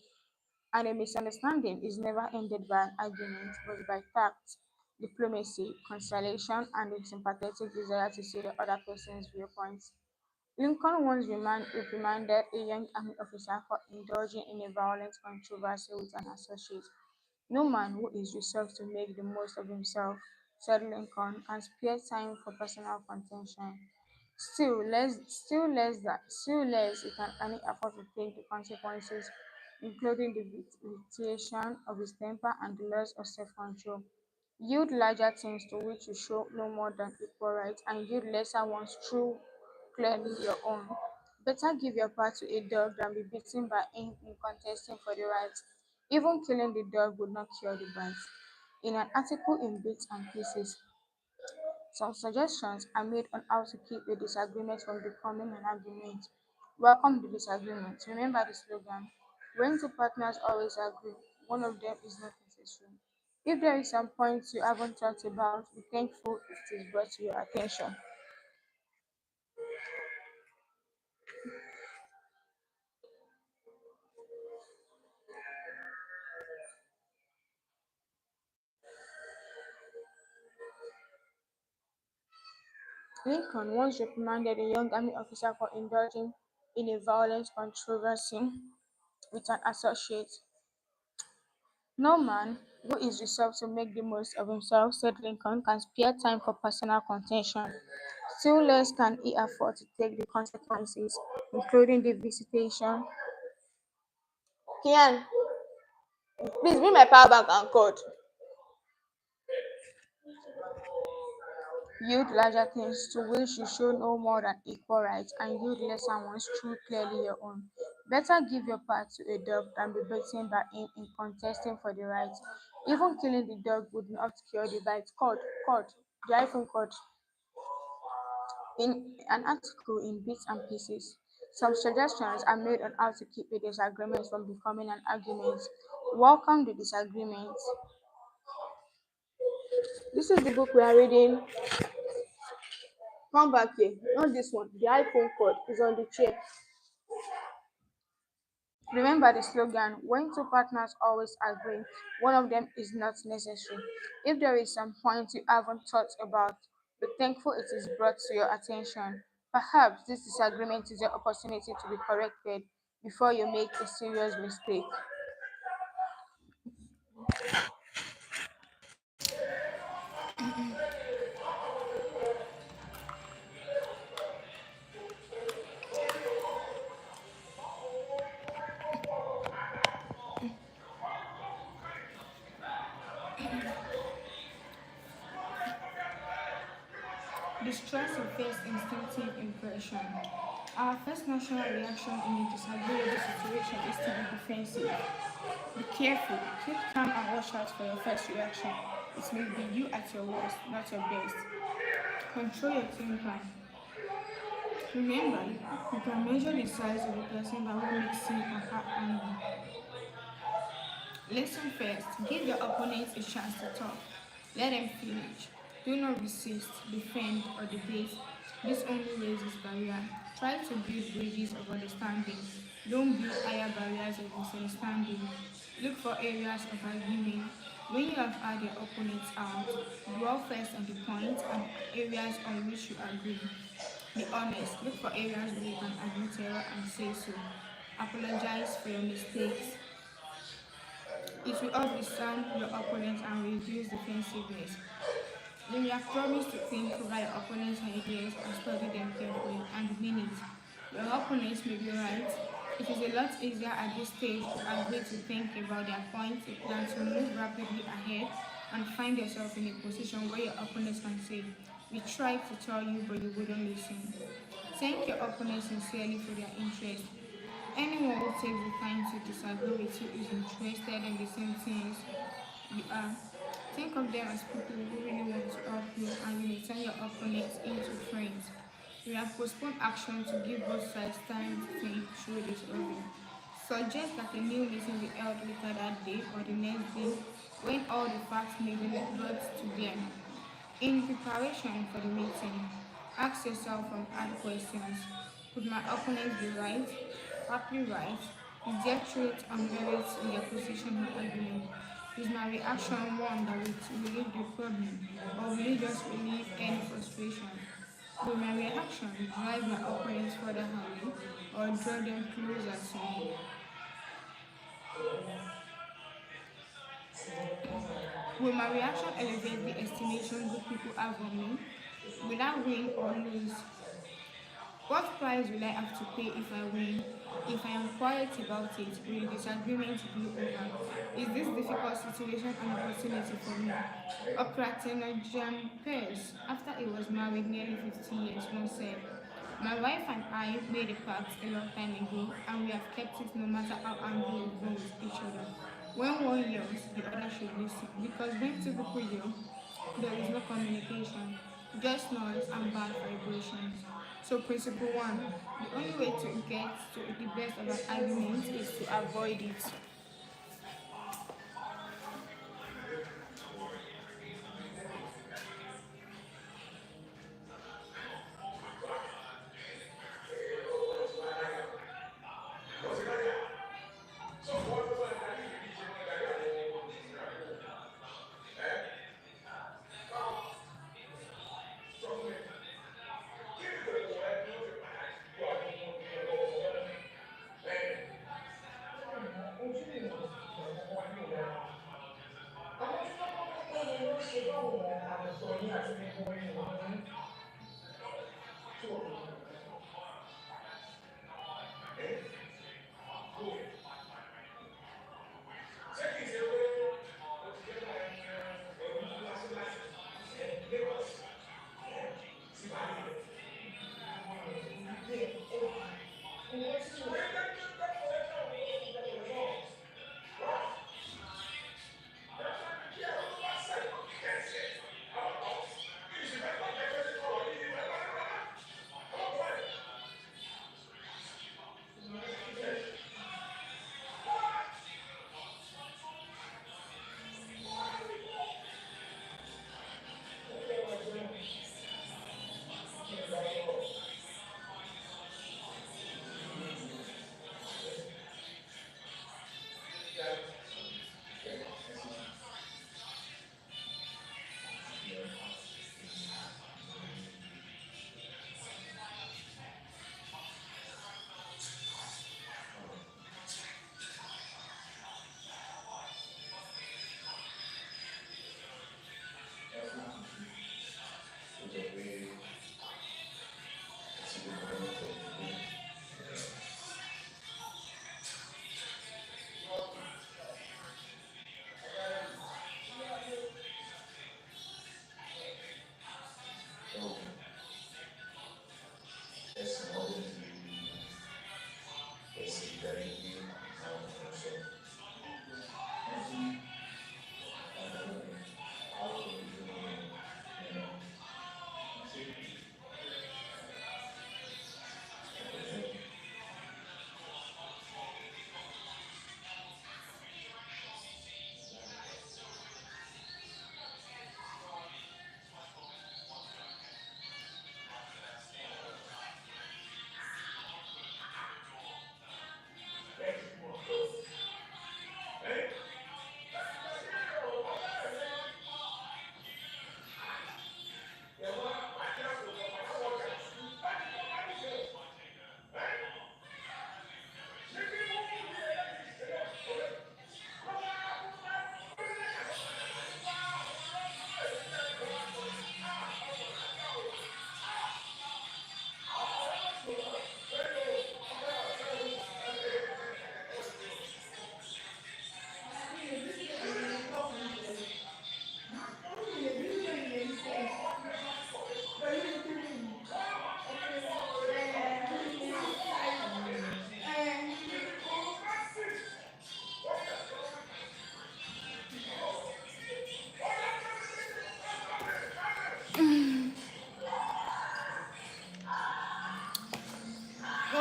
A: and a misunderstanding is never ended by an argument, but by tact, diplomacy, conciliation, and a sympathetic desire to see the other person's viewpoint. Lincoln once reprimanded a young army officer for indulging in a violent controversy with an associate. No man who is resolved to make the most of himself, said Lincoln, can spare time for personal contention. Still less he can any afford to take the consequences, including the vitiation of his temper and the loss of self-control. Yield larger things to which you show no more than equal rights, and yield lesser ones through clearly your own. Better give your part to a dog than be beaten by him in contesting for the right. Even killing the dog would not cure the bite. In an article in Bits and Pieces, some suggestions are made on how to keep a disagreement from becoming an argument. Welcome the disagreement. Remember the slogan: when two partners always agree, one of them is not necessary. If there is some point you haven't thought about, be thankful it is brought to your attention. Lincoln once reprimanded a young army officer for indulging in a violent controversy with an associate. No man who is resolved to make the most of himself, said Lincoln, can spare time for personal contention. Still less can he afford to take the consequences, including the visitation. Kian, please bring my power bank and cord. Yield larger things to which you show no more than equal rights, and yield lesser ones through clearly your own. Better give your part to a dog than be beaten by him in contesting for the right. Even killing the dog would not cure the bite. Cord, the iPhone cord. In an article in Bits and Pieces, some suggestions are made on how to keep a disagreement from becoming an argument. Welcome the disagreement. This is the book we are reading. Come back here. Not this one. The iPhone cord is on the chair. Remember the slogan: when two partners always agree, one of them is not necessary. If there is some point you haven't thought about, be thankful it is brought to your attention. Perhaps this disagreement is your opportunity to be corrected before you make a serious mistake. Distress or first instinctive impression. Our first natural reaction in a disagreeable situation is to be defensive. Be careful, keep calm and watch out for your first reaction. It may be you at your worst, not your best. Control your temper. Remember, you can measure the size of a person by what makes him or her angry. Listen first. Give your opponents a chance to talk. Let them finish. Do not resist, defend, or debate. This only raises barrier. Try to build bridges of understanding. Don't build higher barriers of misunderstanding. Look for areas of agreement. When you have had your opponents out, dwell first on the points and areas on which you agree. Be honest. Look for areas where you can admit error and say so. Apologize for your mistakes. It will help disarm your opponent and reduce defensiveness. When you have promised to think over your opponent's ideas and study them carefully and mean it, your opponents may be right. It is a lot easier at this stage to agree to think about their points than to move rapidly ahead and find yourself in a position where your opponents can say, "We tried to tell you, but you wouldn't listen." Thank your opponents sincerely for their interest. Anyone who takes the time to disagree with you is interested in the same things you are. Think of them as people who really want to help you, and you may turn your opponents into friends. We have postponed action to give both sides time to think through this issue. Suggest that a new meeting be held later that day or the next day when all the facts may be brought to them. In preparation for the meeting, ask yourself some hard questions. Could my opponent be right? Partly right? Is there truth or merit in their position or argument? Is my reaction one that will relieve the problem, or will it just relieve any frustration? Will my reaction drive my opponents further away or draw them closer to me? Will my reaction elevate the estimation good people have of me? Will I win or lose? What price will I have to pay if I win? If I am quiet about it, will the disagreement blow over? Is this difficult situation an opportunity for me? Ocratenogen Pierce, after he was married nearly 50 years, once said, "My wife and I made a pact a long time ago, and we have kept it no matter how angry we grow with each other. When one yells, the other should listen, because when two people yell, there is no communication, just noise and bad vibrations." So principle one, the only way to get to the best of an argument is to avoid it.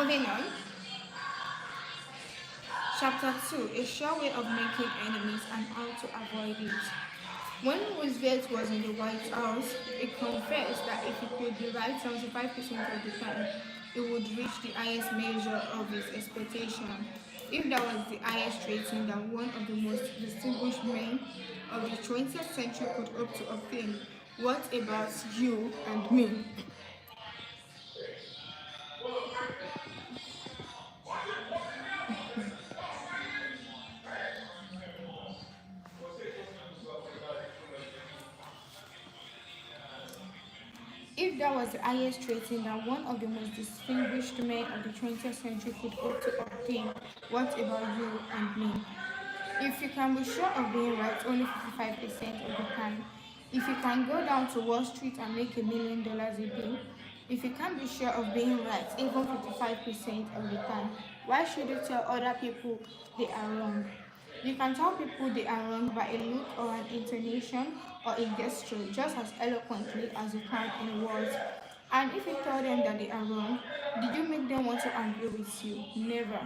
A: Moving on, Chapter 2: A sure way of making enemies and how to avoid it. When Roosevelt was in the White House, he confessed that if he could be right 75% of the time, he would reach the highest measure of his expectation. If that was the highest rating that one of the most distinguished men of the 20th century could hope to obtain, what about you and me? If that was the highest rating that one of the most distinguished men of the 20th century could hope to obtain, what about you and me? If you can be sure of being right only 55% of the time, if you can go down to Wall Street and make $1 million a day, if you can't be sure of being right even 55% of the time, why should you tell other people they are wrong? You can tell people they are wrong by a look or an intonation or a gesture just as eloquently as you can in words. And if you tell them that they are wrong, did you make them want to agree with you? Never.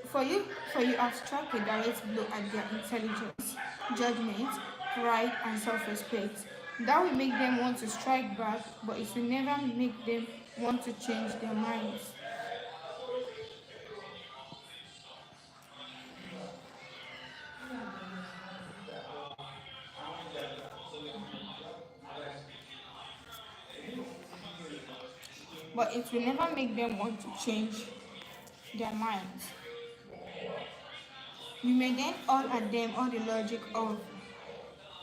A: For you, for you have struck a direct blow at their intelligence, judgment, pride, and self-respect. That will make them want to strike back, but it will never make them want to change their minds. But it will never make them want to change their minds. You may then all at them all the logic of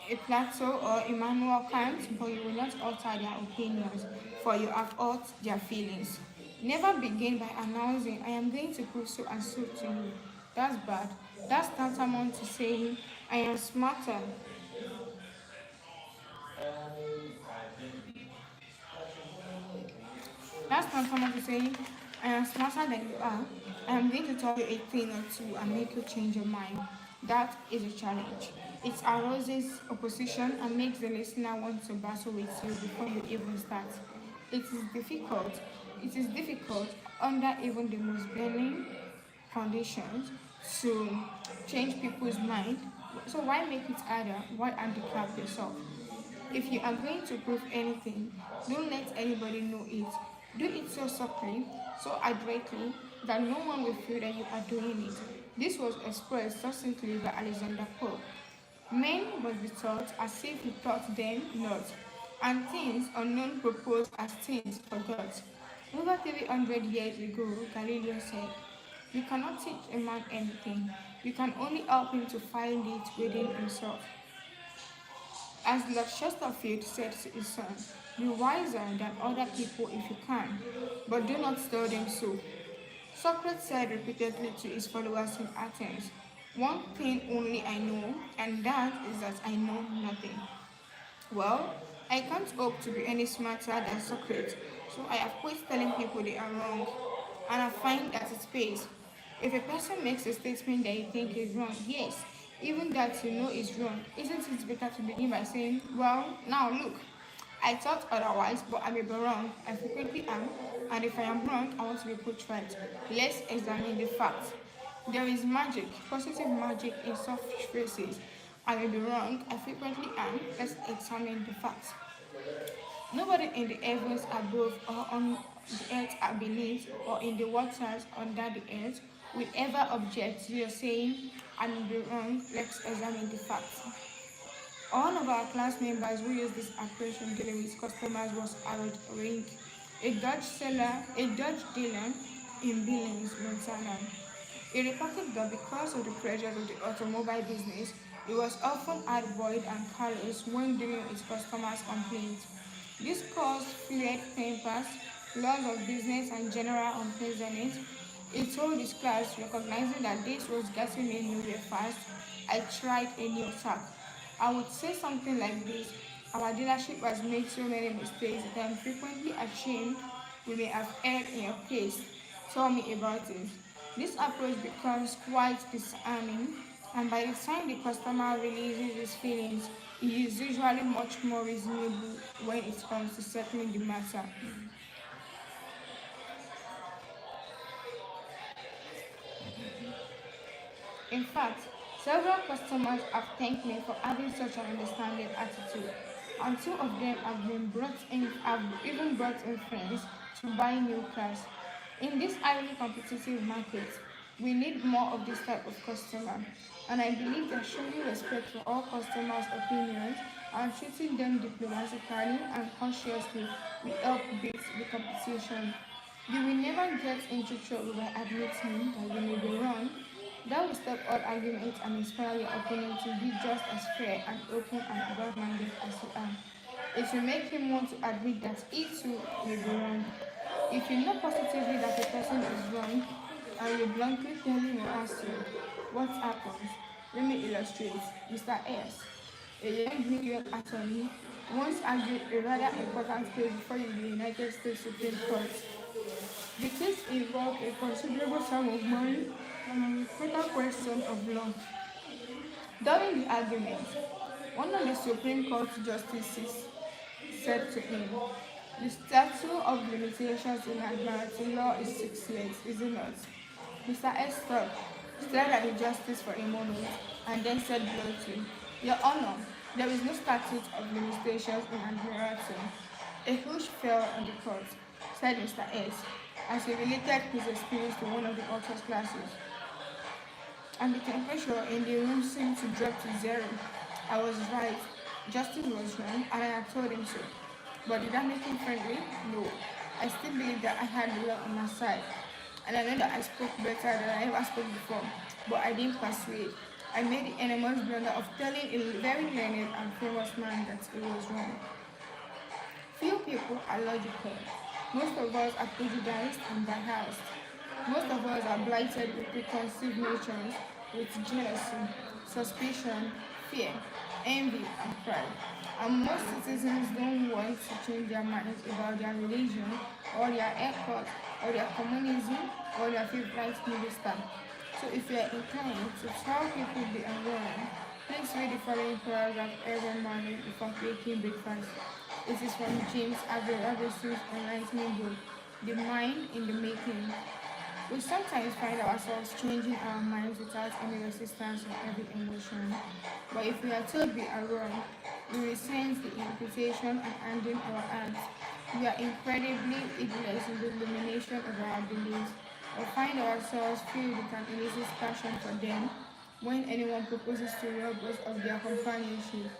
A: a Plato or Immanuel Kant, but you will not alter their opinions, for you have hurt their feelings. Never begin by announcing, I am going to prove so and so to you. That's bad. That's tantamount to saying, I am smarter. That's tantamount to saying, I am smarter than you are. I am going to tell you a thing or two and make you change your mind. That is a challenge. It arouses opposition and makes the listener want to battle with you before you even start. It is difficult. It is difficult under even the most benign conditions to change people's mind. So why make it harder? Why handicap yourself? If you are going to prove anything, don't let anybody know it. Do it so subtly, so adroitly, that no one will feel that you are doing it. This was expressed succinctly by Alexander Pope. Men must be taught as if he taught them not, and things unknown proposed as things forgot. Over 300 years ago, Galileo said, you cannot teach a man anything. You can only help him to find it within himself. As Lord Chesterfield said to his son, be wiser than other people if you can, but do not tell them so. Socrates said repeatedly to his followers in Athens, one thing only I know, and that is that I know nothing. Well, I can't hope to be any smarter than Socrates, so I have quit telling people they are wrong, and I find that it pays. If a person makes a statement that you think is wrong, yes, even that you know is wrong, isn't it better to begin by saying, well, now look, I thought otherwise, but I may be wrong. I frequently am, and if I am wrong, I want to be put right. Let's examine the facts. There is magic, positive magic in soft phrases. I may be wrong, I frequently am. Let's examine the facts. Nobody in the heavens above or on the earth beneath or in the waters under the earth will ever object to your saying, I may be wrong, let's examine the facts. One of our class members who used this approach in dealing with customers was Harold Rink, a Dutch dealer in Billings, Montana. He reported that because of the pressures of the automobile business, he was often hard-boiled and callous when dealing with customers' complaints. This caused fluid tempers, loss of business, and general unpleasantness. He told his class, recognizing that this was getting me nowhere fast, I tried a new tack. I would say something like this, our dealership has made so many mistakes that I'm frequently ashamed we may have erred in your case. Tell me about it. This approach becomes quite disarming, and by the time the customer releases his feelings, he is usually much more reasonable when it comes to settling the matter. In fact, several customers have thanked me for having such an understanding attitude, and two of them have even brought in friends to buy new cars. In this highly competitive market, we need more of this type of customer, and I believe that showing respect for all customers' opinions and treating them diplomatically and consciously will help beat the competition. You will never get into trouble by admitting that you may be wrong. That will stop all arguments and inspire your opponent to be just as fair and open and above-minded as you are. It will make him want to admit that he too may be wrong. If you know positively that a person is wrong, and you bluntly tell him or ask him, what happens? Let me illustrate. Mr. S, a young New York attorney, once argued a rather important case before the United States Supreme Court. The case involved a considerable sum of money and an important question of law. During the argument, one of the Supreme Court justices said to him, the statute of limitations in admiralty law is 6 years, is it not? Mr. S stopped, stared at the justice for a moment, and then said bluntly, Your Honor, there is no statute of limitations in admiralty. A hush fell on the court, said Mr. S, as he related his experience to one of the author's classes. And the temperature in the room seemed to drop to zero. I was right. Justice was wrong, and I had told him so. But did that make him friendly? No. I still believe that I had the law on my side. And I know that I spoke better than I ever spoke before. But I didn't persuade. I made the enormous blunder of telling a very learned and famous man that he was wrong. Few people are logical. Most of us are prejudiced and biased. Most of us are blighted with preconceived notions, with jealousy, suspicion, fear, envy, and pride. And most citizens don't want to change their minds about their religion, or their haircut, or their communism, or their favorite movie star. So if you are inclined to tell people they are wrong, please read the following paragraph every morning before taking breakfast. It is from James Avery's enlightening book, The Mind in the Making. We sometimes find ourselves changing our minds without any resistance or heavy emotion. But if we are told we are wrong, we resent the invitation and handing our hands. We are incredibly heedless in the illumination of our beliefs, or find ourselves filled with an illicit passion for them when anyone proposes to rob us of their companionship.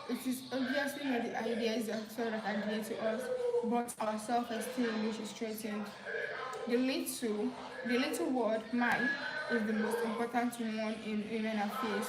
A: It is obviously not the ideas that are dear to us, but our self-esteem which is threatened. The little word "my" is the most important one in human affairs.